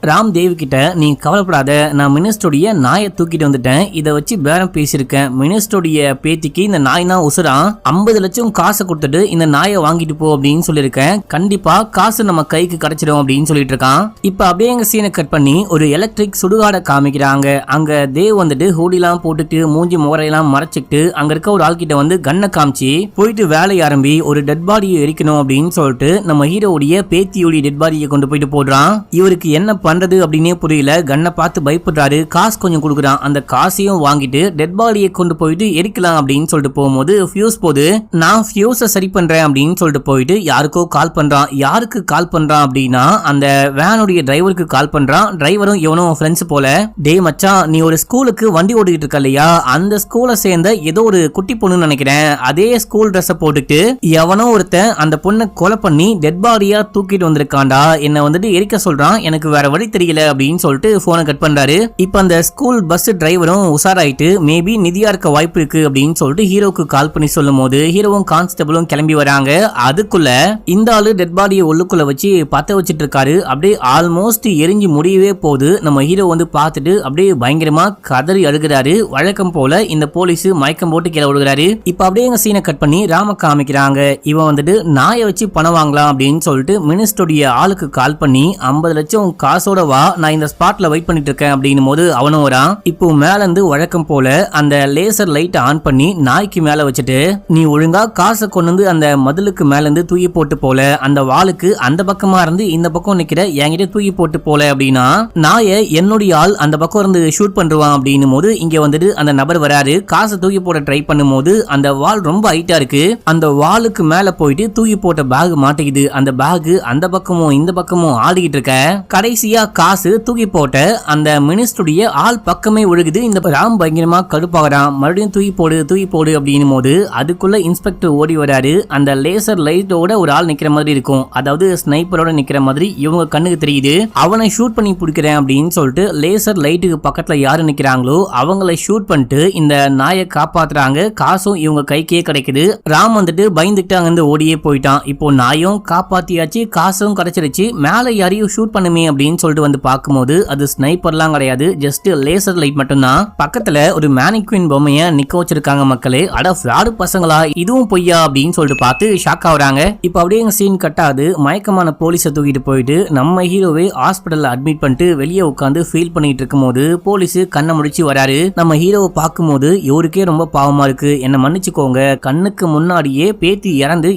ராம் தேவ் கிட்ட, நீ கவலைப்படாத, நான் மினிஸ்டருடைய நாயை தூக்கிட்டு வந்துட்டேன், இதை வச்சு பேரம் பேசியிருக்கேன், மினிஸ்டருடைய பேத்திக்கு இந்த நாய்னா உசுரான், 50 லட்சம் காசை கொடுத்துட்டு இந்த நாயை வாங்கிட்டு போ அப்படின்னு சொல்லியிருக்கேன், கண்டிப்பா காசு நம்ம கைக்கு கிடைச்சிடும் அப்படின்னு சொல்லிட்டு இருக்கான். இப்ப அப்படியே எங்க சீனை கட் பண்ணி ஒரு எலக்ட்ரிக் சுடுகாடை காமிக்கிறாங்க. அங்க தேவ் வந்துட்டு ஹூடிலாம் போட்டுட்டு மூஞ்சி முகரையெல்லாம் மறைச்சிட்டு அங்க இருக்க ஒரு ஆள்கிட்ட வந்து கண்ணை காமிச்சு போயிட்டு வேலையை ஆரம்பி ஒரு டெட் பாடியை எரிக்கணும் அப்படின்னு சொல்லிட்டு நம்ம ஹீரோடைய பேத்தியோடைய டெட் பாடியை கொண்டு போயிட்டு போடுறான். இவருக்கு என்ன பண்றது அப்படின்னே புரியல. கண்ணை பார்த்து பயப்படுறாரு. காசு கொஞ்சம் கொடுக்குறான். அந்த காசையும் வாங்கிட்டு டெட் பாடியை கொண்டு போயிட்டு எரிக்கலாம் அப்படின்னு சொல்லிட்டு போகும்போது ஃபியூஸ் போது, நான் ஃபியூஸை சரி பண்றேன் அப்படின்னு சொல்லிட்டு போயிட்டு யாருக்கோ கால் பண்றான். யாருக்கு கால் பண்றான் அப்படின்னா அந்த வேனுடைய டிரைவருக்கு கால் பண்றான். டிரைவரும் இவனும் ஃப்ரெண்ட்ஸ் போல. டே மச்சான், நீ ஒரு ஸ்கூலுக்கு வண்டி ஓடிட்டு இருக்க இல்லையா, அந்த ஸ்கூலை சேர்ந்த ஏதோ ஒரு குட்டி பொண்ணுன்னு நினைக்கிறேன், அதே ஸ்கூல் ட்ரெஸ் போட்டுட்டு எவனோ ஒருத்தன் அந்த பொண்ணை கொலை பண்ணி டெட் பாடியா தூக்கிட்டு வந்திருக்காண்டா, என்ன வந்துட்டு எரிக்க சொல்றான், எனக்கு வேற வழி தெரியல அப்படின்னு சொல்லிட்டு போனை கட் பண்றாரு. இப்ப அந்த ஸ்கூல் பஸ் டிரைவரும் உஷாராயிட்டு மேபி நிதியா இருக்க வாய்ப்பு இருக்கு அப்படின்னு சொல்லிட்டு ஹீரோக்கு கால் பண்ணி சொல்லும் போது ஹீரோவும் கான்ஸ்டபிளும் கிளம்பி வராங்க. அதுக்குள்ள இந்த ஆளு டெட் பாடியை உள்ளுக்குள்ள வச்சு பத்த வச்சிட்டு இருக்காரு. அப்படியே ஆல்மோஸ்ட் எரிஞ்சு முடியவே போகுது. நம்ம ஹீரோ வந்து பார்த்துட்டு அப்படியே பயங்கரமா கதறி அழுகிறாரு. வழக்கம் போல இந்த போலீஸ் மயக்கம் போட்டு கீழே விழுகிறாரு. இப்ப அப்படியே எங்க சீனை கட் பண்ணி ராம காமிக்கிறாங்க. இவன் வந்துட்டு நாயை வச்சு பணம் வாங்கலாம் அப்படின்னு சொல்லிட்டு மினிஸ்டருடைய ஆளுக்கு கால் பண்ணி 50 லட்சம் காசோட வா, நான் இந்த ஸ்பாட்ல வெயிட் பண்ணிட்டு இருக்கேன் அப்படின்னும் போது அவனும் வரான். இப்போ மேல இருந்து வழக்கம் போல அந்த லேசர் லைட் ஆன் பண்ணி நாய்க்கு மேல வச்சுட்டு நீ ஒழுங்கா காசை கொண்டு வந்து அந்த மதிலுக்கு மேல இருந்து தூக்கி போட்டு போல, அந்த வாளுக்கு அந்த பக்கமா இருந்து இந்த பக்கம் நிக்கிற என்கிட்ட தூக்கி போட்டு போல அப்படின்னா நாயை என்னுடைய ஆள் அந்த பக்கம் இருந்து ஷூட் பண்றான் அப்படின்னும் போது இங்க வந்துட்டு அந்த நபர் வராரு. காசை தூக்கி போட ட்ரை பண்ணும் போது அந்த வால் ரொம்ப ஹைட்டா இருக்கு. அந்த வாளுக்கு மேல போயிட்டு தூக்கி போட்ட பேக் மாட்டிக்குது. அந்த பேக் அந்த பக்கமும் இந்த பக்கமும் ஆடிக்கிட்டு இருக்க. கடைசியா காசு தூக்கி போட்ட அந்த மினிஸ்டருடைய ஆள் பக்கமே ஒழுகுது. இந்த ராம் பயங்கரமா கடுப்பாகிறான். மறுபடியும் தூக்கி போடு அப்படின்னும் போது அதுக்குள்ள இன்ஸ்பெக்டர் ஓடி வராரு. அந்த லேசர் லைட்டோட ஒரு ஆள் நிக்கிற மாதிரி இருக்கும், அதாவது ஸ்னைப்பரோட நிக்கிற மாதிரி இவங்க கண்ணுக்கு தெரியுது. அவனை ஷூட் பண்ணி பிடிக்கிறேன் அப்படின்னு சொல்லிட்டு லேசர் லைட்டுக்கு பக்கத்துல யாரு நிக்கிறாங்களோ அவங்களை ஷூட் பண்ணிட்டு இந்த நாயை காப்பாத்துறாங்க. காசும் இவங்க கைக்கே கிடைக்குது. ராம் வந்துட்டு பயந்துட்டு அங்கிருந்து ஓடியே போயிட்டான். இப்போ நாயும் காப்பாத்தியாச்சு, காசும் கிடைச்சிருச்சு. மேல யாரையும் ஷூட் பண்ணுமே அப்படின்னு சொல்லிட்டு வந்து பார்க்கும்போது அது ஸ்னைப்பர்லாம் கிடையாது, ஜஸ்ட் லேசர் லைட் மட்டும்தான். பக்கத்துல ஒரு மேனிக்வின் பொம்மைய நிக்க வச்சிருக்காங்க. மக்களே, அட ஃப்ராடு பசங்களா, இதுவும் பொய்யா அப்படின்னு சொல்லிட்டு பார்த்து ஷாக் ஆகுறாங்க. இப்ப அப்படியே எங்க சீன் கட்டாது. மயக்கமான போலீஸை தூக்கிட்டு போயிட்டு நம்ம ஹீரோவை ஹாஸ்பிட்டல்ல அட்மிட் பண்ணிட்டு வெளியே உட்காந்து ஃபீல் பண்ணிட்டு இருக்கும் போது போலீஸ் கண்ணை முடிச்சு வராரு. நம்ம ஹீரோவை பார்க்கும்போது இவருக்கே ரொம்ப பாவமா இருக்கு. என்ன மன்னிச்சுக்கோங்க, கண்ணுக்கு முன்னாடியே பேத்தி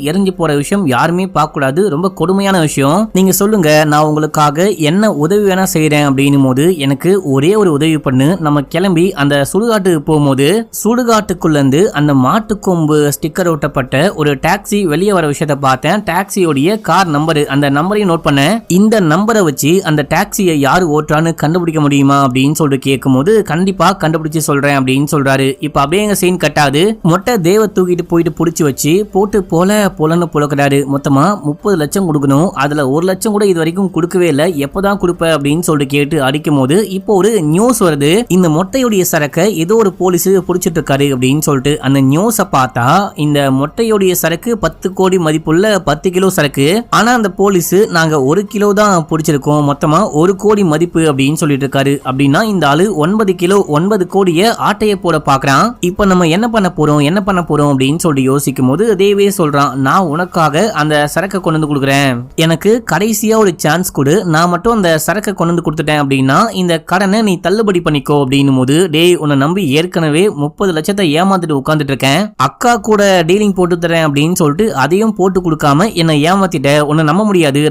எரிஞ்சு போற விஷயம் யாருமே பார்க்க கூடாது, ரொம்ப கொடுமையான விஷயம். நீங்க சொல்லுங்க, நான் உங்களுக்காக என்ன உதவி வேணா செய்யறேன் அப்படின்னும் போது எனக்கு ஒரே ஒரு உதவி பண்ணு. நம்ம கிளம்பி அந்த சுடுகாட்டுக்கு போகும்போது சுடுகாட்டுக்குள்ள இருந்து அந்த மாட்டுக்கொம்பு ஸ்டிக்கர் ஒட்டப்பட்ட ஒரு டாக்ஸி வெளியே வர விஷயத்தை பார்த்தேன். டாக்ஸியோடைய கார் நம்பர், அந்த நம்பரையும் நோட் பண்ண. இந்த நம்பரை வச்சு அந்த டாக்ஸியை யாரு ஓட்டுறான்னு கண்டுபிடிக்க முடியுமா அப்படின்னு சொல்லிட்டு கேட்கும்போது கண்டிப்பா கண்டுபிடிச்சு சொல்றேன் அப்படின்னு சொல்றாரு. இப்ப அப்படியே எங்க சீன் கட்டாது. மொட்டை தேவ தூக்கிட்டு போயிட்டு புடிச்சு வச்சு போட்டு போலன்னு புழக்கிறாரு. மொத்தமா 30 லட்சம் கொடுக்கணும். அதுல 1 லட்சம் கூட இது வரைக்கும் கொடுக்கவே இல்லை, எப்பதான் கொடுப்ப அப்படின்னு சொல்லிட்டு கேட்டு அடிக்கும் போது இப்போ ஒரு நியூஸ் வருது. இந்த மொட்டையுடைய சரக்கை ஏதோ ஒரு போலீஸ் புடிச்சிட்டு இருக்காரு அப்படின்னு சொல்லிட்டு அந்த நியூஸை பார்த்தா இந்த மொட்டையுடைய சரக்கு 10 கோடி மதிப்புள்ள 10 கிலோ சரக்கு. ஆனா அந்த போலீஸ் நாங்க 1 கிலோ தான் பிடிச்சிருக்கோம், மொத்தமா 1 கோடி மதிப்பு அப்படின்னு சொல்லிட்டு இருக்காரு. அப்படின்னா இந்த ஆளு 9 கிலோ 9 கோடிய ஆட்டைய போட பாக்குறான். இப்ப நம்ம என்ன பண்ண போறோம் அப்படின்னு சொல்லிட்டு யோசிக்கும் போது தேவே சொல்றான், நான் உனக்காக அந்த சரக்கை கொண்டு வந்து கொடுக்குறேன், எனக்கு கடைசியா ஒரு சான்ஸ் கொடு, நான் மட்டும் அந்த சரக்கை கொண்டு வந்து கொடுத்துட்டேன் அப்படின்னா இந்த கடனை நீ தள்ளுபடி பண்ணிக்கோ அப்படின்னும் போது டேய் உன்னை நம்பி ஏற்கனவே 30 லட்சத்தை ஏமாத்திட்டு உட்காந்துட்டு இருக்கேன், அக்கா கூட டீலிங் போட்டு தரேன் அப்படின்னு சொல்லிட்டு அதையும் போட்டு கொடுக்காம என்னை ஏமாத்திட்ட, உன்னை நம்ப முடியாது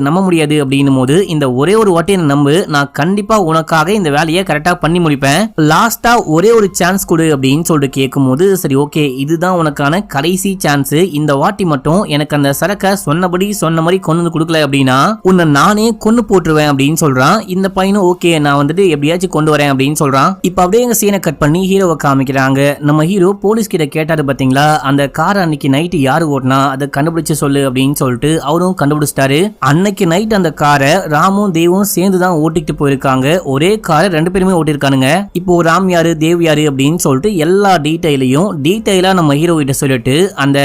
அப்படின்னும் போது இந்த ஒரே ஒரு வாட்டி என்ன நம்பு, நான் கண்டிப்பா உனக்காக இந்த வேலையை கரெக்டா பண்ணி முடிப்பேன், லாஸ்டா ஒரே ஒரு சான்ஸ் கொடு அப்படின்னு சொல்லிட்டு கேட்கும் போது சரி ஓகே இதுதான் உனக்கான கடைசி சான்ஸ், இந்த வாட்டி மட்டும் எனக்கு அந்த சரக்கை சொன்ன மாதிரி கொண்டு வந்து கொடுக்கல அப்படின்னா உன்னை நானே கொண்டு போட்டுருவேன் அப்படின்னு சொல்றான். இந்த பையனும் ஓகே நான் வந்துட்டு எப்படியாச்சும் கொண்டு வரேன் அப்படின்னு சொல்றான். இப்ப அப்படியே எங்க சீனை கட் பண்ணி ஹீரோவை காமிக்கிறாங்க. நம்ம ஹீரோ போலீஸ் கிட்ட கேட்டாரு பாத்தீங்களா, அந்த கார் அன்னைக்கு நைட்டு யாரு ஓட்டினா அதை கண்டுபிடிச்சு சொல்லு அப்படின்னு சொல்லிட்டு அவரும் கண்டுபிடிச்சிட்டாரு. அன்னைக்கு நைட் அந்த காரை ராமும் தேவும் சேர்ந்து தான் ஓட்டிட்டு போயிருக்காங்க. ஒரே காரை 2 பேருமே ஓட்டிருக்கானுங்க. இப்போ ராம் யாரு தேவ் யாரு அப்படின்னு சொல்லிட்டு எல்லா டீடைலா நம்ம ஹீரோ கிட்ட சொல்லிட்டு அந்த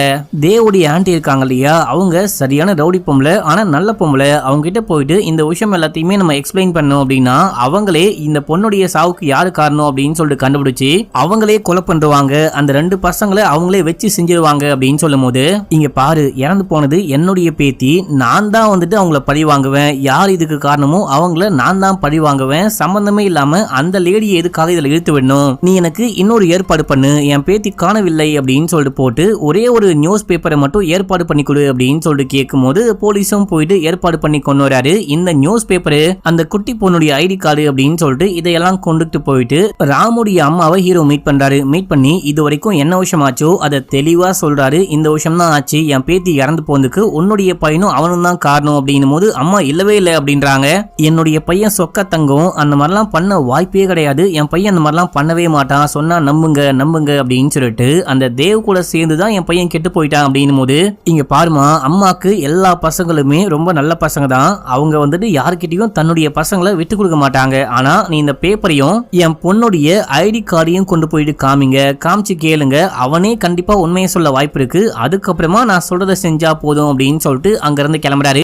தேவுடைய ஆண்டி இருக்காங்க இல்லையா, அவங்க சரியான ரவுடி பொம்பளை ஆனா நல்ல பொம்பளை, அவங்க கிட்ட போயிட்டு இந்த விஷயம் எல்லாத்தையுமே நம்ம எக்ஸ்பிளைன் பண்ணோம் அப்படின்னா அவங்களே இந்த பொண்ணுடைய சாவுக்கு யாரு காரணம் அப்படின்னு சொல்லிட்டு கண்டுபிடிச்சு அவங்களே கொலை பண்றாங்க, அந்த 2 பசங்களை அவங்களே வச்சு செஞ்சிருவாங்க அப்படின்னு சொல்லும் போது இங்க பாரு இறந்து போனது என்னுடைய பேத்தி, நான் தான் வந்துட்டு அவங்கள பழி வாங்குவேன், யார் இதுக்கு காரணமோ அவங்கள நான் தான் பழி வாங்குவேன், சம்பந்தமே இல்லாம அந்த லேடியை எதுக்காக இதுல இழுத்து விடணும், நீ எனக்கு இன்னொரு ஏற்பாடு பண்ணு, என் பேத்தி காணவில்லை அப்படின்னு சொல்லிட்டு போட்டு ஒரே ஒரு நியூஸ் பேப்பரை மட்டும் ஏற்பாடு பண்ணி கொடு அப்படின்னு சொல்லிட்டு கேட்கும் போது போலீஸும் போயிட்டு ஏற்பாடு பண்ணி கொண்டு வராரு. இந்த நியூஸ் பேப்பரு அந்த குட்டி பொண்ணுடைய ஐடி கார்டு அப்படின்னு சொல்லிட்டு இதையெல்லாம் கொண்டுட்டு போயிட்டு ராமுடைய அம்மாவை ஹீரோ மீட் பண்றாரு. மீட் பண்ணி இது வரைக்கும் என்ன விஷயம் ஆச்சோ அதை தெளிவா சொல்றாரு. இந்த விஷயம் தான் ஆச்சு, என் பேத்தி இறந்து போனதுக்கு உன்னுடைய பையனும் அவனும் தான் காரணம் அப்படின்னும் போது அம்மா இல்லவே இல்லை அப்படின்றாங்க. என்னுடைய பையன் சொக்க தங்கம், அந்த மாதிரிலாம் பண்ண வாய்ப்பே கிடையாது, என் பையன் அந்த மாதிரிலாம் பண்ணவே மாட்டான், சொன்னா நம்புங்க அப்படின்னு சொல்லிட்டு அந்த தேவ் கூட சேர்ந்துதான் என் பையன் கெட்டு போயிட்டான் அப்படின்னும் போது இங்க பாருமா, அம்மாக்கு எல்லா பசங்களுமே ரொம்ப நல்ல பசங்க தான், அவங்க வந்துட்டு யாருக்கிட்டையும் தன்னுடைய பசங்களை விட்டு கொடுக்க மாட்டாங்க. ஆனா நீ இந்த பேப்பரையும் என் பொண்ணுடைய ஐடி கார்டையும் கொண்டு போயிட்டு காமிச்சு கேளுங்க, அவனே கண்டிப்பா உண்மையை சொல்ல வாய்ப்பு இருக்கு, அதுக்கப்புறமா நான் சொல்றதை செஞ்சா போதும் அப்படின்னு சொல்லிட்டு அங்க இருந்து கிளம்புறாரு.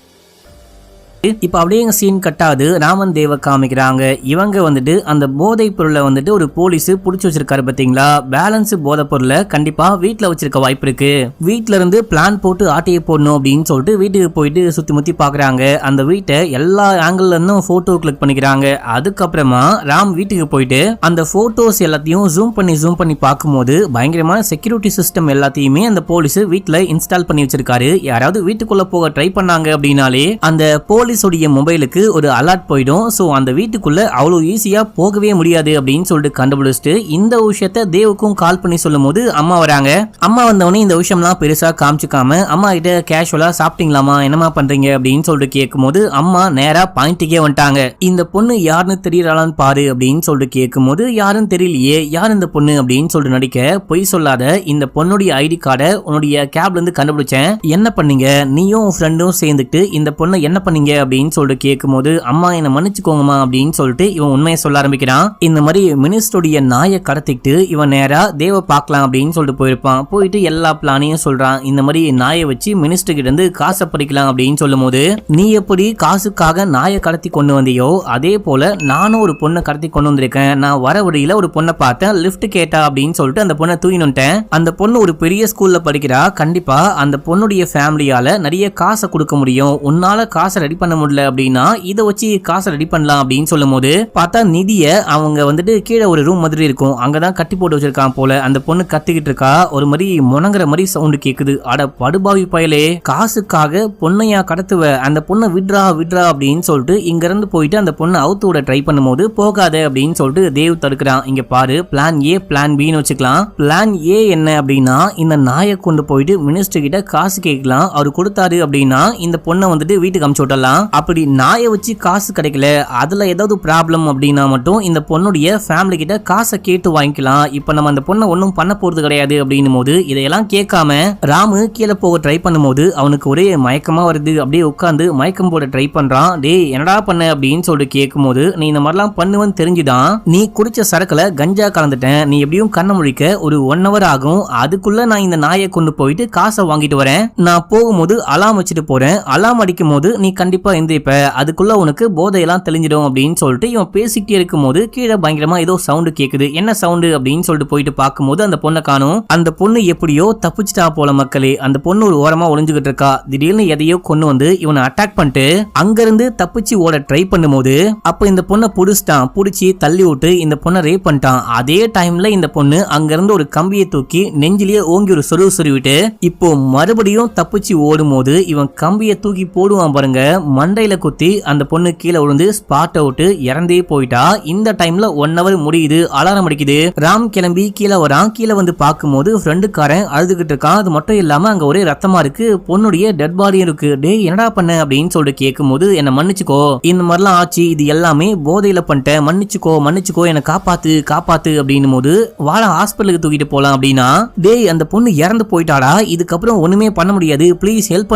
இப்ப அப்படியே எங்க சீன் கட்டாது ராமன் தேவ காமிக்கிறாங்க. இவங்க வந்துட்டு அந்த போதை பொருளை வந்துட்டு ஒரு போலீஸ் புடிச்சு வச்சிருக்காரு பாத்தீங்களா. பேலன்ஸ் போதை பொருளை கண்டிப்பா வீட்டுல வச்சிருக்க வாய்ப்பு இருக்கு. வீட்டுல இருந்து பிளான் போட்டு ஆட்டையை போடணும் அப்படின்னு சொல்லிட்டு வீட்டுக்கு போயிட்டு சுத்தி முத்தி பாக்குறாங்க. அந்த வீட்டை எல்லா ஆங்கிள் இருந்தும் போட்டோ கிளிக் பண்ணிக்கிறாங்க. அதுக்கப்புறமா ராம் வீட்டுக்கு போயிட்டு அந்த போட்டோஸ் எல்லாத்தையும் ஜூம் பண்ணி பார்க்கும்போது பயங்கரமான செக்யூரிட்டி சிஸ்டம் எல்லாத்தையுமே அந்த போலீஸ் வீட்டுல இன்ஸ்டால் பண்ணி வச்சிருக்காரு. யாராவது வீட்டுக்குள்ள போக ட்ரை பண்ணாங்க அப்படின்னாலே அந்த போலீஸ் மொபைலுக்கு ஒரு அலர்ட் போயிடும். சோ அந்த வீட்டுக்குள்ள அவ்வளவு ஈஸியா போகவே முடியாது அப்படின்னு சொல்லிட்டு கண்டுபிடிச்சிட்டு இந்த விஷயத்தை தேவுக்கும் கால் பண்ணி சொல்லும் போது அம்மா வராங்க. அம்மா வந்தவனே இந்த விஷயம்லாம் பெருசா காமிச்சுக்காம அம்மா கிட்ட கேஷுவலா சாப்பிட்டீங்களாமா, என்னமா பண்றீங்க அப்படின்னு சொல்லிட்டு கேட்கும் போது அம்மா நேரா பாயிண்ட்டுக்கே வந்துட்டாங்க. இந்த பொண்ணு யாருன்னு தெரியறாளான்னு பாரு அப்படின்னு சொல்லிட்டு கேட்கும் போது யாரும் தெரியலையே, யார் இந்த பொண்ணு அப்படின்னு சொல்லிட்டு நடிக்க, பொய் சொல்லாத, இந்த பொண்ணுடைய ஐடி கார்டை உன்னுடைய கேப்ல இருந்து கண்டுபிடிச்சேன், என்ன பண்ணீங்க நீயும் ஃப்ரெண்டும் சேர்ந்துட்டு இந்த பொண்ணை என்ன பண்ணீங்க அப்படின்னு சொல்லிட்டு கேட்கும்போது அம்மா என்ன மன்னிச்சுக்கோங்கம்மா அப்படின்னு சொல்லிட்டு இவன் உண்மையை சொல்ல ஆரம்பிக்கிறான். இந்த மாதிரி மினிஸ்டருடைய நாயை கடத்திட்டு இவன் நேரா தேவ பார்க்கலாம் அப்படின்னு சொல்லிட்டு போயிருப்பான். போயிட்டு எல்லா பிளானையும் சொல்றான். இந்த மாதிரி நாயை வச்சு மினிஸ்டர் கிட்ட இருந்து காசை பறிக்கலாம் அப்படின்னு சொல்லும் போது, நீ எப்படி காசுக்காக நாயை கடத்தி கொண்டு வந்தியோ அதே போல நானும் ஒரு பொண்ணை கடத்தி கொண்டு வந்திருக்கேன். நான் வர வழியில ஒரு பொண்ணை பார்த்தேன், லிப்ட் கேட்டா அப்படின்னு சொல்லிட்டு அந்த பொண்ணை தூக்கினுட்டேன். அந்த பொண்ணு ஒரு பெரிய ஸ்கூல்ல படிக்கிறா, கண்டிப்பா அந்த பொண்ணுடைய ஃபேமிலியால நிறைய காசை கொடுக்க முடியும், உன்னால காசை ரெடி பண்ண முடியல அப்படின்னா இதை வச்சு காசை ரெடி பண்ணலாம் அப்படின்னு சொல்லும் போது பார்த்தா நிதிய அவங்க வந்துட்டு கீழே ஒரு ரூம் மாதிரி இருக்கும், அங்கதான் கட்டி போட்டு வச்சிருக்கான் போல. அந்த பொண்ணு கத்திக்கிட்டு இருக்கா, ஒரு மாதிரி முணங்குற மாதிரி சவுண்ட் கேக்குது. அட படுபாவி பயலே, காசுக்காக பொண்ணையா கடத்துவ, அந்த பொண்ணை விட்ரா அப்படின்னு சொல்லிட்டு இங்க இருந்து போயிட்டு அந்த பொண்ணை அவுத்து விட ட்ரை பண்ணும்போது போகாத அப்படின்னு சொல்லிட்டு தேவ் தடுக்கிறான். இங்க பாரு, பிளான் ஏ பிளான் பின்னு வச்சுக்கலாம். பிளான் ஏ என்ன அப்படின்னா இந்த நாயை கொண்டு போயிட்டு மினிஸ்டர் கிட்ட காசு கேட்கலாம், அவர் கொடுத்தாரு அப்படின்னா இந்த பொண்ணை வந்துட்டு வீட்டுக்கு அமுச்சு விட்டலாம். அப்படி நாயை வச்சு காசு கிடைக்கல, அதுல ஏதாவது ப்ராப்ளம் அப்படின்னா மட்டும் இந்த பொண்ணுடைய ஃபேமிலி கிட்ட காசை கேட்டு வாங்கிக்கலாம். இப்ப நம்ம அந்த பொண்ணை ஒன்னும் பண்ண போறது கிடையாது அப்படின்னும் போது இதையெல்லாம் கேட்காம ராமு கீழே போக ட்ரை பண்ணும்போது அவனுக்கு ஒரே மயக்கமா வருது. அப்படியே உட்காந்து மயக்கம் போட ட்ரை பண்றான். டே என்னடா பண்ண அப்படின்னு சொல்லிட்டு கேட்கும் போது, நீ இந்த மாதிரிலாம் பண்ணுவேன்னு தெரிஞ்சுதான் நீ குடிச்ச சரக்குல கஞ்சா கலந்துட்டேன், நீ எப்படியும் கண்ண முழிக்க ஒரு 1 hour ஆகும், அதுக்குள்ள நான் இந்த நாயை கொண்டு போயிட்டு காசை வாங்கிட்டு வரேன், நான் போகும்போது அலாம் வச்சுட்டு போறேன், அலாம் அடிக்கும் போது நீ கண்டிப்பா எந்திரிப்ப, அதுக்குள்ள உனக்கு போதையெல்லாம் தெளிஞ்சிடும் அப்படின்னு சொல்லிட்டு இவன் பேசிக்கிட்டே இருக்கும் போது கீழே பயங்கரமா ஏதோ சவுண்டு கேக்குது. என்ன சவுண்டு அப்படின்னு சொல்லிட்டு போயிட்டு பார்க்கும்போது அந்த பொண்ணை காணும். அந்த பொண்ணு எப்படியோ தப்பிச்சிட்டா போல மக்களே. அந்த பொண்ணு ஒரு ஓரமா ஒளிஞ்சுகிட்டு இருக்கா. திடீர்னு எதையோ கொண்டு வந்து இவனை அட்டாக் பண்ணிட்டு அங்கிருந்து தப்பிச்சு ஓட ட்ரை பண்ணும்போது அப்ப இந்த பொண்ணை புடிச்சிட்டான். புடிச்சு தள்ளி விட்டு இந்த பொண்ணை ரேப் பண்ணிட்டான். அதே டைம்ல இந்த பொண்ணு அங்கிருந்து ஒரு கம்பியை தூக்கி நெஞ்சிலேயே ஓங்கி ஒரு சொருவிட்டு இப்போ மறுபடியும் தப்பிச்சு ஓடும் போது இவன் கம்பியை தூக்கி போடுவான் பாருங்க, மண்டையில குத்தி அந்த பொண்ணு கீழே விழுந்து ஸ்பாட் அவுட் இறந்தே போயிட்டா. இந்த டைம்ல 1 hour முடியுது, அலாரம் அடிக்குது. ராம் கிளம்பி கீழே வரான். கீழே வந்து பார்க்கும்போது ஃப்ரெண்டுக்காரன் அழுதுகிட்டு இருக்கான். அது மட்டும் இல்லாம அங்க ஒரே ரத்தமா இருக்கு, பொண்ணுடைய டெட் பாடியும் இருக்கு. டே என்னடா பண்ண அப்படின்னு சொல்லிட்டு கேட்கும் போது, என்ன மன்னிச்சுக்கோ, இந்த மாதிரிலாம் ஆச்சு, இது எல்லாமே போதையில பண்ணிட்டேன், மன்னிச்சுக்கோ என்ன காப்பாத்து அப்படின்னும் போது வாழ ஹாஸ்பிட்டலுக்கு தூக்கிட்டு போலாம் அப்படின்னா, டே அந்த பொண்ணு இறந்து போயிட்டாடா, இதுக்கப்புறம் ஒண்ணுமே பண்ண முடியாது, பிளீஸ் ஹெல்ப்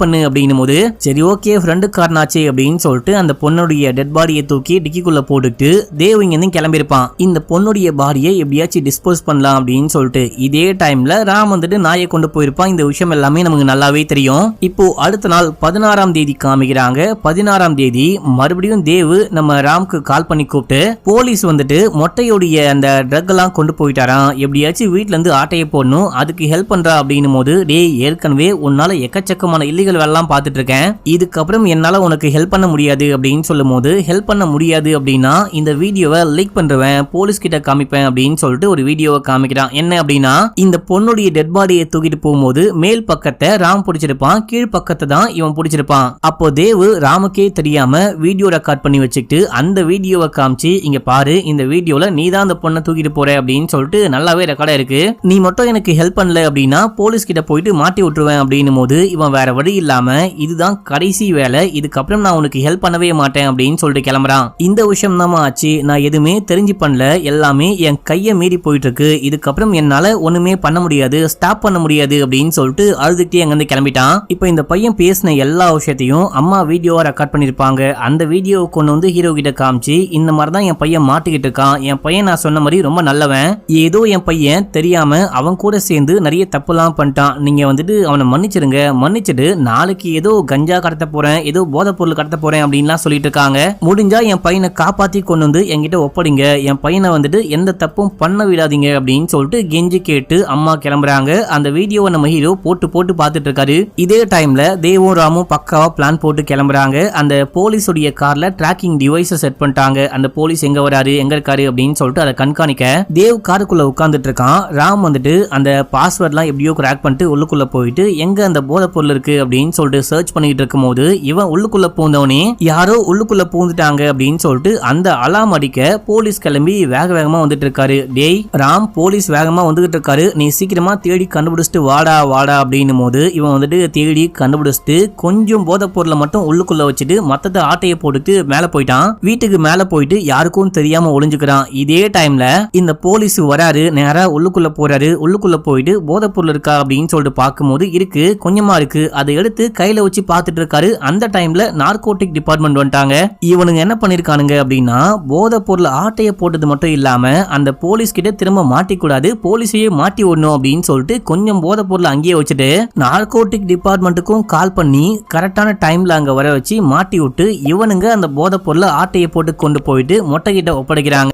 பண்ணு அப்படின்னும் போது சரி ஓகே ஃப்ரெண்டுக்காரனாச்சே அப்படின்னு சொல்லிட்டு அந்த பொண்ணுடைய டெட் பாடியை தூக்கி டிக்கிக்குள்ள போட்டுட்டு தேவ் இங்க கிளம்பிருப்பான். இந்த பொண்ணுடைய பாடியை எப்படியாச்சும் டிஸ்போஸ் பண்ணலாம் அப்படின்னு சொல்லிட்டு இதே டைம்ல ராம் வந்துட்டு நாயை கொண்டு போயிருப்பான். இந்த விஷயம் எல்லாமே நமக்கு நல்லாவே தெரியும். இப்போ அடுத்த நாள் 16ஆம் தேதி காமிக்கிறாங்க. 16ஆம் தேதி மறுபடியும் தேவ் நம்ம ராம்க்கு கால் பண்ணி கூப்பிட்டு போலீஸ் வந்துட்டு மொட்டையோடைய அந்த ட்ரக் எல்லாம் கொண்டு போயிட்டாராம், எப்படியாச்சும் வீட்டுல இருந்து ஆட்டையை போடணும், அதுக்கு ஹெல்ப் பண்றா அப்படின்னும் போது, டே ஏற்கனவே உன்னால எக்கச்சக்கமான இல்லீகல் வேலைலாம் பார்த்துட்டு இருக்கேன், இதுக்கப்புறம் என்னால உனக்கு ஹெல்ப் பண்ண முடியாது அப்படின்னு சொல்லும் போது, ஹெல்ப் பண்ண முடியாது அப்படின்னா இந்த வீடியோவை லீக் பண்றேன், போலீஸ் கிட்ட காமிப்பேன் அப்படின்னு சொல்லிட்டு ஒரு வீடியோவை காமிக்கிறான். என்ன அப்படின்னா இந்த பொண்ணுடைய டெட் பாடியை தூக்கிட்டு போகும்போது மேல் பக்கத்தை ராம் பிடிச்சிருப்பான், கீழ் பக்கத்தை தான் இவன் பிடிச்சிருப்பான். அப்போ தேவ் ராமுக்கே தெரியாம வீடியோ ரெக்கார்ட் பண்ணி வச்சுக்கிட்டு அந்த வீடியோவை காமிச்சு, இங்க பாரு இந்த வீடியோல நீ தான் அந்த பொண்ணை தூக்கிட்டு போற அப்படின்னு சொல்லிட்டு நல்லாவே ரெக்கார்டா இருக்கு, நீ மட்டும் எனக்கு ஹெல்ப் பண்ணல அப்படின்னா போலீஸ் கிட்ட போயிட்டு மாட்டி விட்டுருவேன் அப்படின்னும் போது இவன் வேற வழி இல்லாம இதுதான் கடைசி வேலை, இதுக்கப்புறம் நான் உனக்கு ஹெல்ப் பண்ணவே மாட்டேன் அப்படின்னு சொல்லிட்டு கிளம்புறான். இந்த விஷயம் தான் ஆச்சு, நான் எதுவுமே தெரிஞ்சு பண்ணல, எல்லாமே என் கையை மீறி போயிட்டு இருக்கு, இதுக்கப்புறம் என்னால ஒண்ணுமே பண்ண முடியாது, ஸ்டாப் பண்ண முடியாது அப்படின்னு சொல்லிட்டு அழுதுகிட்டே அங்கிருந்து கிளம்பிட்டான். இப்ப இந்த பையன் பேசின எல்லா விஷயத்தையும் அம்மா வீடியோவா ரெக்கார்ட் பண்ணிருப்பாங்க. அந்த வீடியோ கொண்டு வந்து ஹீரோ கிட்ட காமிச்சு, இந்த மாதிரிதான் என் பையன் மாட்டிக்கிட்டு இருக்கான், என் பையன் நான் சொன்ன மாதிரி ரொம்ப நல்லவன், ஏதோ என் பையன் தெரியாம அவன் கூட சேர்ந்து நிறைய தப்புலாம் பண்ணிட்டான், நீங்க வந்துட்டு அவனை மன்னிச்சிருங்க, மன்னிச்சுட்டு நாளைக்கு ஏதோ கஞ்சா கடத்த போறேன், ஏதோ போதைப் பொருள் கடத்த போறேன் அப்படின்லாம் சொல்லிட்டு இருக்காங்க, முடிஞ்சா என் பையனை காப்பாத்தி கொண்டு வந்து என்கிட்ட ஒப்படைங்க, என் பையனை வந்துட்டு எந்த தப்பும் பண்ண விடாதீங்க அப்படின்னு சொல்லிட்டு கெஞ்சி கேட்டு அம்மா கிளம்புறாங்க. அந்த வீடியோவை நம்ம ஹீரோ போட்டு போட்டு பார்த்துட்டு இருக்காரு. இதே டைம்ல தேவும் ராமும் பக்காவா பிளான் போட்டு கிளம்புறாங்க. அந்த போலீஸ் உடைய கார்ல டிராக்கிங் டிவைஸை செட் பண்ணிட்டாங்க. அந்த போலீஸ் எங்க வராரு எங்க இருக்காரு அப்படின்னு சொல்லிட்டு அதை கண்காணிக்க தேவ் காருக்குள்ள உட்கார்ந்துட்டு இருக்கான். ராம் வந்துட்டு அந்த பாஸ்வேர்ட்லாம் எப்படியோ கிராக் பண்ணிட்டு உள்ளுக்குள்ள போயிட்டு எங்க அந்த போதை பொருள் இருக்கு அப்படின்னு சொல்லிட்டு சர்ச் பண்ணிட்டு இருக்கும் போது இவன் உள்ளுக்குள்ள பூந்தவனே யாரோ உள்ளுக்குள்ள பூந்துட்டாங்க அப்படின்னு சொல்லிட்டு அந்த அலாம் அடிக்க போலீஸ் கிளம்பி வேக வேகமா வந்துட்டு இருக்காரு. டேய் ராம், போலீஸ் வேகமா வந்துகிட்டு இருக்காரு, நீ சீக்கிரமா தேடி கண்டுபிடிச்சிட்டு வாடா வாடா அப்படின்னும் போது இவன் வந்துட்டு தேடி கண்டுபிடிச்சிட்டு கொஞ்சம் போதை பொருளை மட்டும் உள்ளுக்குள்ள வச்சுட்டு மத்தத ஆட்டையை போட்டுட்டு மேல போயிட்டான். வீட்டுக்கு மேல போயிட்டு யாருக்கும் தெரியாம ஒளிஞ்சுக்கிறான். இதே டைம்ல இந்த போலீஸ் வராரு, நேரா உள்ளுக்குள்ள போறாரு. உள்ளுக்குள்ள போயிட்டு போதை பொருள் இருக்கா அப்படின்னு சொல்லிட்டு பார்க்கும்போது இருக்கு, கொஞ்சமா இருக்கு, அதை எடுத்து கையில வச்சு பார்த்துட்டு இருக்காரு. அந்த டைம்ல நார்கோட்டிக் டிபார்ட்மெண்ட் வந்துட்டாங்க. இவனுங்க என்ன பண்ணிருக்கானுங்க அப்படின்னா போதை பொருள் ஆட்டையை போட்டது மட்டும் இல்லாம அந்த போலீஸ் கிட்ட திரும்ப மாட்டிக்கூடாது, போலீஸையே மாட்டி விடணும் அப்படின்னு சொல்லிட்டு கொஞ்சம் போதை பொருள் அங்கேயே வச்சுட்டு நார்கோட்டிக் டிபார்ட்மெண்ட்டுக்கும் கால் பண்ணி கரெக்டான டைம்ல அங்க வர வச்சு மாட்டி விட்டு இவனுங்க அந்த போதை பொருளை ஆட்டையை போட்டு கொண்டு போயிட்டு மொட்டை கிட்ட ஒப்படைக்கிறாங்க.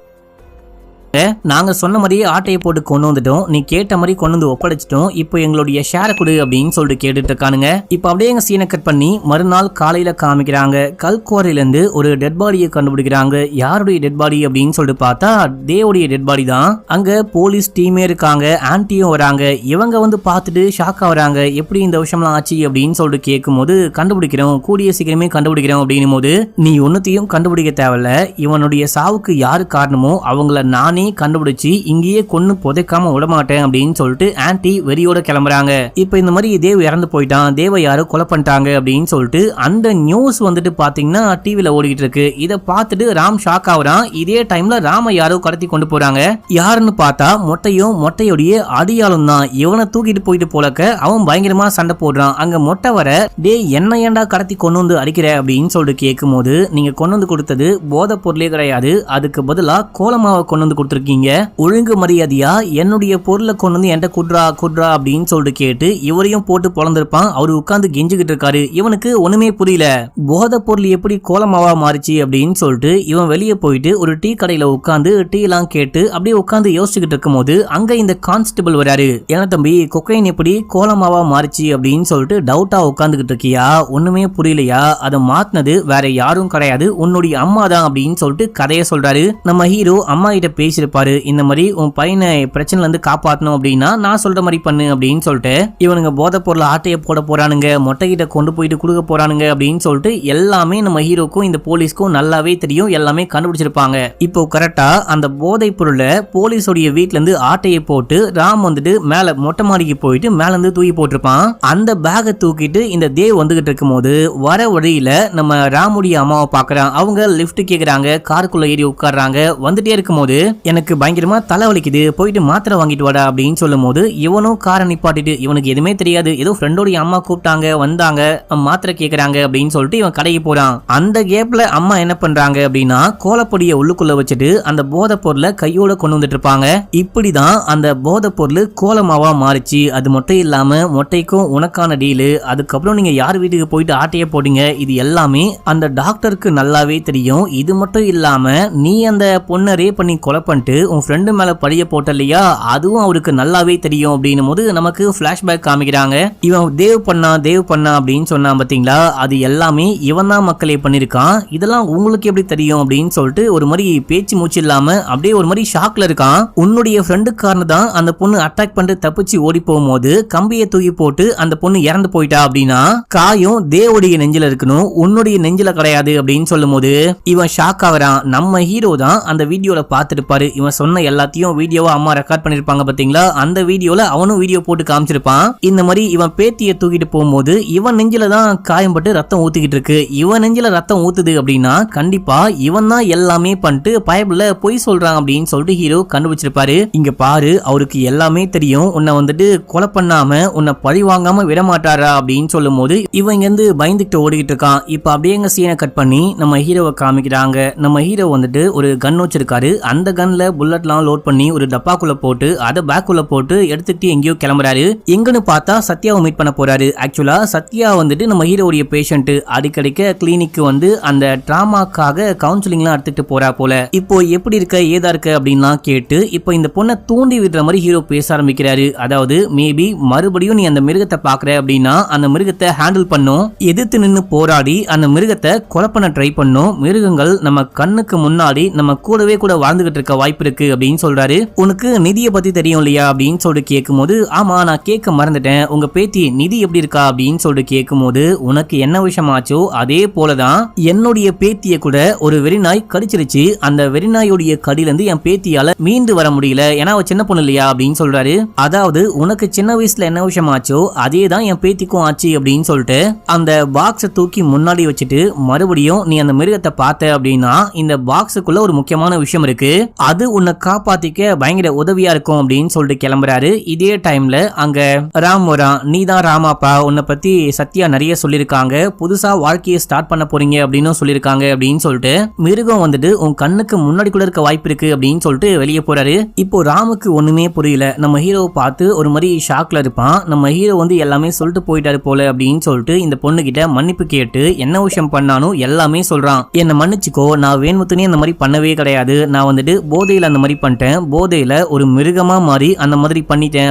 நாங்க சொன்ன மாதிரியே ஆட்டையை போட்டு கொண்டு வந்துட்டோம், நீ கேட்ட மாதிரி கொண்டு வந்து ஒப்படைச்சிட்டோம், இப்போ எங்களுடைய ஷேரை கொடு அப்படின்னு சொல்லிட்டு கேட்டுட்டு இருக்கானுங்க. இப்போ அப்படியே எங்க சீனை கட் பண்ணி மறுநாள் காலையில காமிக்கிறாங்க. கல்குவாரில இருந்து ஒரு டெட் பாடியை கண்டுபிடிக்கிறாங்க. யாருடைய டெட் பாடி அப்படின்னு சொல்லிட்டு பார்த்தா தேவுடைய டெட் பாடி தான். அங்க போலீஸ் டீமே இருக்காங்க, ஆன்டியும் வராங்க. இவங்க வந்து பார்த்துட்டு ஷாக் ஆகுறாங்க, எப்படி இந்த விஷயம்லாம் ஆச்சு அப்படின்னு சொல்லிட்டு கேட்கும் போது கண்டுபிடிக்கிறோம், கூடிய சீக்கிரமே கண்டுபிடிக்கிறோம் அப்படின்னும் போது நீ ஒன்னுத்தையும் கண்டுபிடிக்க தேவையில்ல, இவனுடைய சாவுக்கு யாரு காரணமோ அவங்கள நானே கண்டுபிடிச்சு இங்கேயே கொன்னு புதைக்காம விடமாட்டேன் அப்படின்னு சொல்லிட்டு ஆன்டி வெறியோட கிளம்புறாங்க. இப்ப இந்த மாதிரி தேவ் இறந்து போயிட்டான், தேவ யாரோ கொலை பண்ணிட்டாங்க அப்படின்னு சொல்லிட்டு அந்த நியூஸ் வந்துட்டு பாத்தீங்கன்னா டிவில ஓடிக்கிட்டு இருக்கு. இதை பார்த்துட்டு ராம் ஷாக் ஆகுறான். இதே டைம்ல ராம யாரோ கடத்தி கொண்டு போறாங்க. யாருன்னு பார்த்தா மொட்டையும் மொட்டையோடைய அடியாலும் தான். இவனை தூக்கிட்டு போயிட்டு போலக்க அவன் பயங்கரமா சண்டை போடுறான். அங்க மொட்டை வர டே என்ன ஏண்டா கடத்தி கொண்டு வந்து அடிக்கிற அப்படின்னு சொல்லிட்டு கேட்கும் போது நீங்க கொண்டு வந்து கொடுத்தது போதை பொருளே கிடையாது, அதுக்கு பதிலா கோலமாவை கொண்டு வந்து கொடுத்துருக்கீங்க, ஒழுங்கு மரியாதையா என்னுடைய பொருளை கொண்டு வந்து என்கிட்ட குட்ரா குட்ரா அப்படின்னு சொல்லிட்டு கேட்டு இவரையும் போட்டு பொழந்திருப்பான். அவரு உட்கார்ந்து கெஞ்சிக்கிட்டு இருக்காரு. இவனுக்கு ஒண்ணுமே புரியல, போதை பொருள் எப்படி கோலமாவா மாறிச்சு அப்படின்னு சொல்லிட்டு இவன் வெளியே போயிட்டு ஒரு டீ கடையில உட்கார்ந்து டீ எல்லாம் கேட்டு அப்படியே உட்கார்ந்து யோசிச்சுக்கிட்டு இருக்கும் போது அங்க இந்த கான்ஸ்டபிள் வராரு. ஏன்னா தம்பி கொக்கைன் எப்படி கோலமாவா மாறிச்சு அப்படின்னு சொல்லிட்டு டவுட்டா உட்கார்ந்துகிட்டு இருக்கியா, ஒண்ணுமே புரியலையா, அதை மாத்தினது வேற யாரும் கிடையாது, உன்னுடைய அம்மா தான் அப்படின்னு சொல்லிட்டு கதையை சொல்றாரு. நம்ம ஹீரோ அம்மா கிட்ட பேசிருப்பாரு, இந்த மாதிரி உன் பையனை பிரச்சனைல இருந்து காப்பாற்றணும் அப்படின்னா நான் சொல்ற மாதிரி பண்ணு அப்படின்னு சொல்லிட்டு இவனுங்க போதை பொருள் ஆட்டையை போட போறானுங்க, மொட்டை கிட்ட கொண்டு போயிட்டு கொடுக்க போறானுங்க அப்படின்னு சொல்லிட்டு எல்லாமே நம்ம ஹீரோக்கும் இந்த போலீஸ்க்கும் நல்லாவே தெரியும், எல்லாமே கண்டுபிடிச்சிருப்பாங்க. இப்போ கரெக்டா அந்த போதை பொருளை போலீஸோடைய வீட்ல இருந்து ஆட்டையை போட்டு ராம் வந்துட்டு மேல மொட்டை மாடிக்கு போயிட்டு மேல இருந்து தூக்கி போட்டிருப்பான். அந்த பேகை தூக்கிட்டு இந்த தேவ் வந்துகிட்டு இருக்கும் போது வர வழியில நம்ம ராமுடைய அம்மாவை பாக்குறான். அவங்க லிப்ட் கேக்குறாங்க, காருக்குள்ள ஏறி உட்கார்றாங்க. வந்துட்டே இருக்கும் போது எனக்கு பயங்கரமா தலைவலிக்குது, போயிட்டு மாத்திரை வாங்கிட்டு வாடா அப்படின்னு சொல்லும் போது இவனும் காரை நிப்பாட்டிட்டு இவனுக்கு எதுவுமே தெரியாது, ஏதோ ஃப்ரெண்டோடைய அம்மா கூப்பிட்டாங்க வந்தாங்க மாத்திரை கேக்குறாங்க அப்படின்னு சொல்லிட்டு இவன் கடைக்கு போறான். அந்த கேப்ல அம்மா என்ன பண்றாங்க அப்படின்னா கோலப்பொடியை உள்ளுக்குள்ள வச்சுட்டு அந்த போதை பொருளை கையோட கொண்டு வந்துட்டு இருப்பாங்க. இப்படிதான் அந்த போதை பொருள் கோலமாவா மாறிச்சு. அது மட்டும் இல்லாம மொட்டைக்கும் உனக்கான டீலு, அதுக்கப்புறம் நீங்க யார் வீட்டுக்கு போயிட்டு ஆட்டைய போட்டீங்க, இது எல்லாமே அந்த டாக்டருக்கு நல்லாவே தெரியும். இது மட்டும் இல்லாம நீ அந்த பொண்ணை ரேப் பண்ணி கொலை பண்ணிட்டு உன் ஃப்ரெண்டு மேல பழிய போட்ட இல்லையா, அதுவும் அவருக்கு நல்லாவே தெரியும் அப்படின்னும் போது நமக்கு பிளாஷ்பேக் காமிக்கிறாங்க. இவன் தேவ் பண்ணா அப்படின்னு சொன்னா பாத்தீங்களா, அது எல்லாமே இவன் தான் மக்களே பண்ணிருக்கான், இதெல்லாம் உங்களுக்கு எப்படி தெரியும் அப்படின்னு சொல்லிட்டு ஒரு மாதிரி பேச்சு மூச்சு இல்லாம அப்படியே ஒரு மாதிரி ஷாக்ல இருக்கான். உன்னுடைய ஃப்ரெண்டுக்காரனு தான் அந்த பொண்ணு அட்டாக் பண்ணிட்டு தப்பிச்சு ஓடி போகும்போது கம்பியை தூக்கி போட்டு அந்த பொண்ணு இறந்து போயிட்டா அப்படின்னா காயம் தேவோடைய நெஞ்சில இருக்கணும், உன்னுடைய நெஞ்சில கிடையாது அப்படின்னு சொல்லும் போது இவன் ஷாக் ஆகுறான். நம்ம ஹீரோ தான் அந்த வீடியோல பார்த்துட்டு பாரு, இவன் சொன்ன எல்லாத்தையும் வீடியோவா அம்மா ரெக்கார்ட் பண்ணிருப்பாங்க பாத்தீங்களா, அந்த வீடியோல அவனும் வீடியோ போட்டு காமிச்சிருப்பான். இந்த மாதிரி இவன் பேத்தியை தூக்கிட்டு போகும்போது இவன் நெஞ்சில தான் காயம்பட்டு ரத்தம் ஊத்திக்கிட்டு இருக்கு. இவன் நெஞ்சில ரத்தம் ஊத்துது அப்படின்னா கண்டிப்பா இவன் தான் எல்லாமே பண்ணிட்டு பயபுல பொய் சொல்றான் அப்படின்னு சொல்லிட்டு ஹீரோ கண்டுபிடிச்சிருப்பாரு. இங்க பாரு, அவருக்கு எல்லாமே தெரியும், உன்னை வந்துட்டு கொலை பண்ணாம உன்னை பழி வாங்காம விட மாட்டாரா அப்படின்னு சொல்லும் போது இவன் இங்க இருந்து பயந்துகிட்டு ஓடிக்கிட்டு இருக்கான். இப்ப அப்படியே எங்க சீனை கட் பண்ணி நம்ம ஹீரோவை காமிக்கிறாங்க. நம்ம ஹீரோ வந்துட்டு ஒரு கன் வச்சிருக்காரு. அந்த கன்ல புல்லட்லாம் லோட் பண்ணி ஒரு டப்பாக்குள்ள போட்டு அதை பேக்குள்ள போட்டு எடுத்துக்கிட்டு எங்கேயோ கிளம்புறாரு. எங்கன்னு பார்த்தா சத்யாவை மீட் பண்ண போறாரு. ஆக்சுவலா சத்யா வந்துட்டு நம்ம ஹீரோடைய பேஷண்ட். அடிக்கடிக்க கிளினிக்கு வந்து அந்த டிராமாக்காக கவுன்சிலிங்லாம் எடுத்துட்டு போறா போல. இப்போ எப்படி இருக்க ஏதா இருக்க அப்படின்லாம் கேட்டு இப்போ இந்த பொண்ணை தூண்டி விடுற மாதிரி ஹீரோ பேச ஆரம்பிக்கிறாரு. அதாவது மேபி மறுபடியும் நீ அந்த மிருகத்தை பாக்குற அப்படின்னா அந்த மிருகத்தை ஹேண்டில் பண்ணும், எதிர்த்து நின்னு போராடி அந்த மிருகத்தை கொலை பண்ண ட்ரை பண்ணும். மிருகங்கள் நம்ம கண்ணுக்கு முன்னாடி நம்ம கூடவே கூட வாழ்ந்துகிட்டு இருக்க வாய்ப்பு இருக்கு அப்படின்னு சொல்றாரு. உனக்கு நிதியை பத்தி தெரியும் இல்லையா அப்படின்னு சொல்லிட்டு கேட்கும்போது, ஆமா நான் கேட்க மறந்துட்டேன், உங்க பேத்தி நிதி எப்படி இருக்கா அப்படின்னு சொல்லிட்டு கேட்கும்போது, உனக்கு என்ன விஷயம் ஆச்சோ அதே போலதான் என்னுடைய பேத்திய கூட ஒரு வெறிநாய் கடிச்சிருச்சு. அந்த வெறிநாயுடைய கடியிலிருந்து என் பேத்தியால மீண்டு வர முடியல, ஏன்னா அவ சின்ன பொண்ணு இல்லையா அப்படின்னு சொல்றாரு. அதாவது உனக்கு சின்ன வயசுல என்ன விஷயம் ஆச்சோ அதே தான் என் பேத்திக்கும் ஆச்சு அப்படின்னு சொல்லிட்டு அந்த பாக்ஸை தூக்கி முன்னாடி வச்சுட்டு மறுபடியும் நீ அந்த மிருகத்தை பார்த்த அப்படின்னா இந்த பாக்ஸுக்குள்ள ஒரு முக்கியமான விஷயம் இருக்கு, அது உன்னை காப்பாத்திக்க பயங்கர உதவியா இருக்கும் அப்படின்னு சொல்லிட்டு கிளம்புறாரு. இதே டைம்ல அங்க ராம் வரான். நீ தான் ராமாப்பா, உன்னை பத்தி சத்யா நிறைய சொல்லிருக்காங்க, புதுசா வாழ்க்கையை ஸ்டார்ட் பண்ண போறீங்க அப்படின்னு சொல்லிருக்காங்க அப்படின்னு சொல்லிட்டு மிருகம் வந்துட்டு உன் கண்ணுக்கு முன்னாடி கூட இருக்க வாய்ப்பு இருக்கு அப்படின்னு சொல்லிட்டு வெளியே போறாரு. இப்போ ராமுக்கு ஒண்ணுமே புரியல. நம்ம ஹீரோவை பார்த்து ஒரு மாதிரி ஷாக்ல இருப்பான். நம்ம ஹீரோ வந்து எல்லாமே சொல்லிட்டு போயிட்டாரு போல அப்படின்னு சொல்லிட்டு இந்த பொண்ணு கிட்ட மன்னிப்பு கேட்டு என்ன விஷயம் பண்ணானும் எல்லாமே சொல்றான். என்ன மன்னிச்சுக்கோ, நான் வேணுமுத்துனே அந்த மாதிரி பண்ணவே கிடையாது, நான் வந்துட்டு போதையில அந்த மாதிரி பண்ணிட்டேன், போதையில ஒரு மிருகமா மாறி அந்த மாதிரி பண்ணிட்டேன்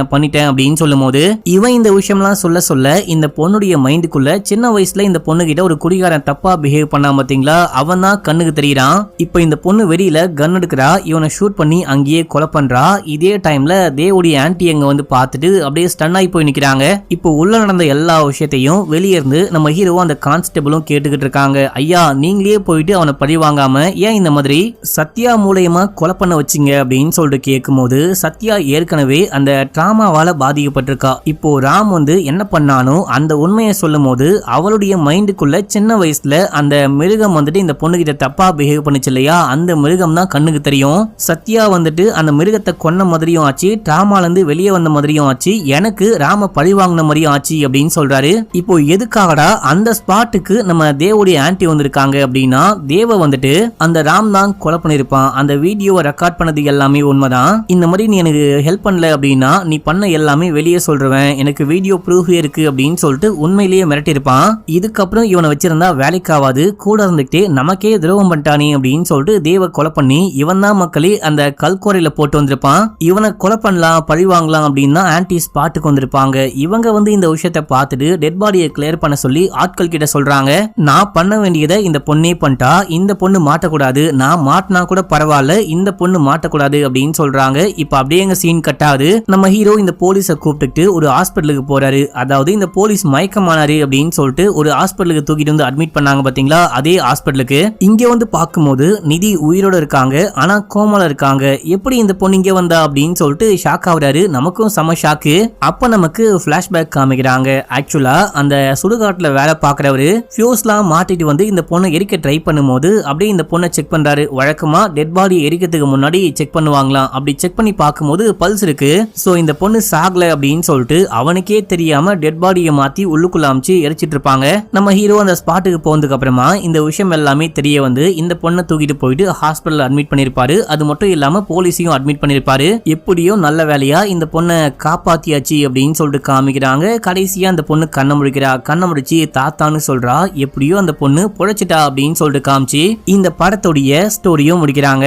அப்படின்னு சொல்லும் போது இவன் இந்த விஷயம்லாம் சொல்ல சொல்ல இந்த பொண்ணுடைய மைண்டுக்குள்ள சின்ன வயசுல இந்த பொண்ணு கிட்ட ஒரு குடிகாரன் தப்பா பிஹேவ் பண்ணா பாத்தீங்களா, அவன் தான் கண்ணுக்கு தெரியறான். இப்ப இந்த பொண்ணு வெளியில கன் எடுக்கிறா, இவனை ஷூட் பண்ணி அங்கேயே கொலை பண்றா. இதே டைம்ல தேவுடைய ஆன்டி அங்க வந்து பார்த்துட்டு அப்படியே ஸ்டன் ஆகி போய் நிக்கிறாங்க. இப்போ உள்ள நடந்த எல்லா விஷயத்தையும் வெளியே இருந்து நம்ம ஹீரோ அந்த கான்ஸ்டபிளும் கேட்டுக்கிட்டு இருக்காங்க. ஐயா நீங்களே போயிட்டு அவனை பழி வாங்காம ஏன் இந்த மாதிரி சத்யா மூலமா கொலை பண்ண வச்சிங்க அப்படின்னு சொல்லிட்டு கேட்கும்போது சத்யா ஏற்கனவே அந்த டிராமாவால பாதிக்கப்பட்டிருக்கா. இப்போ ராம் வந்து என்ன பண்ணானோ அந்த உண்மையை சொல்லும் போது அவளுடைய மைண்டுக்குள்ள சின்ன வயசுல அந்த மிருகம் வந்துட்டு இந்த பொண்ணு கிட்ட தப்பா பிஹேவ் பண்ணுச்சு இல்லையா, அந்த மிருகம் தான் கண்ணுக்கு தெரியும். சத்யா வந்துட்டு அந்த மிருகத்தை கொன்ன மாதிரியும் ஆச்சு, டிராமால இருந்து வெளியே வந்த மாதிரியும் ஆச்சு, எனக்கு ராம பழி வாங்கின மாதிரியும் ஆச்சு அப்படின்னு சொல்றாரு. இப்போ எதுக்காகடா அந்த ஸ்பாட்டுக்கு நம்ம தேவோடைய ஆன்டி வந்திருக்காங்க அப்படின்னா தேவ வந்துட்டு அந்த ராம் தான் கொலை பண்ணிருப்பான், அந்த வீடியோவை ரெக்கார்ட் பண்ணது எல்லாமே உண்மைதான், இந்த மாதிரி நீ எனக்கு ஹெல்ப் பண்ணல அப்படின்னா நீ பண்ண எல்லாமே வெளியே சொல்றவன், எனக்கு வீடியோ ப்ரூஃப் இருக்கு அப்படின்னு சொல்லிட்டு உண்மையிலேயே மிரட்டிருப்பான். இதுக்கப்புறம் இவனை வச்சிருந்தா வேலைக்காவாது, கூட இருந்துகிட்டே நமக்கே துரோகம் பண்ணிட்டானே அப்படின்னு சொல்லிட்டு தேவ கொலை பண்ணி இவன் தான் மக்களே அந்த கல்கோரையில போட்டு வந்திருப்பான். இவனை கொலை பண்ணலாம் பழி வாங்கலாம் அப்படின்னா ஆன்டி ஸ்பாட்டுக்கு வந்திருப்பாங்க. இவங்க வந்து இந்த விஷயத்தை பார்த்துட்டு டெட் பாடியை கிளியர் பண்ண சொல்லி ஆட்கள் கிட்ட சொல்றாங்க, நான் பண்ண வேண்டியதை இந்த பொண்ணே பண்ணிட்டா, இந்த பொண்ணு மாட்டக்கூடாது, நான் மாட்டினா கூட பரவாயில்ல, இந்த பொண்ணு மாட்டக்கூடாது அப்படின்னு சொல்றாங்க. இப்ப அப்படியே எங்க சீன் கட்டாது. நம்ம ஹீரோ இந்த போலீஸை கூப்பிட்டு ஒரு ஹாஸ்பிட்டலுக்கு போறாரு. அதாவது இந்த போலீஸ் மயக்கமானாரு அப்படின்னு சொல்லிட்டு ஒரு ஹாஸ்பிட்டலுக்கு தூக்கிட்டு வந்து அட்மிட் பண்ணாங்க பாத்தீங்களா, அதே ஹாஸ்பிட்டலுக்கு இங்க வந்து பார்க்கும்போது நிதி உயிரோட இருக்காங்க, ஆனா கோமால இருக்காங்க. எப்படி இந்த பொண்ணு இங்க வந்தா அப்படின்னு சொல்லிட்டு ஷாக் ஆகுறாரு. நமக்கும் செம ஷாக்கு. அப்ப நமக்கு பிளாஷ்பேக் காமிக்கிறாங்க. ஆக்சுவலா அந்த சுடுகாட்டுல வேலை பாக்குறவரு ஃபியூஸ்லாம் மாட்டிட்டு வந்து இந்த பொண்ணை எரிக்க ட்ரை பண்ணும்போது அப்படியே இந்த பொண்ணை செக் பண்றாரு. வழக்கமா டெட் பாடி எரிக்கிறதுக்கு முன்னாடி செக் பண்ணுவாங்களாம். அப்படி செக் பண்ணி பார்க்கும்போது பல்ஸ் இருக்கு. சோ இந்த பொண்ணு சாகல அப்படின்னு சொல்லிட்டு அவனுக்கே தெரியாம டெட் பாடியை மாத்தி உள்ளுக்குள்ள அமைச்சு எரிச்சிட்டு இருப்பாங்க. நம்ம ஹீரோ அந்த ஸ்பாட்டுக்கு போனதுக்கு அப்புறமா இந்த விஷயம் எல்லாமே தெரிய வந்து இந்த பொண்ணை தூக்கிட்டு போயிட்டு ஹாஸ்பிட்டல் அட்மிட் பண்ணிருப்பாரு. அது மட்டும் இல்லாம போலீஸையும் அட்மிட் பண்ணிருப்பாரு. எப்படியோ நல்ல வேலையா இந்த பொண்ணை காப்பாத்தியாச்சு அப்படின்னு சொல்லிட்டு காமிக்கிறாங்க. கடைசியா அந்த பொண்ணு கண்ண முடிக்கிறா. கண்ண முடிச்சு தாத்தான்னு சொல்றா. எப்படியோ அந்த பொண்ணு பொழைச்சிட்டா அப்படின்னு சொல்லிட்டு காமிச்சு இந்த படத்துடைய ஸ்டோரியும் முடிக்கிறாங்க.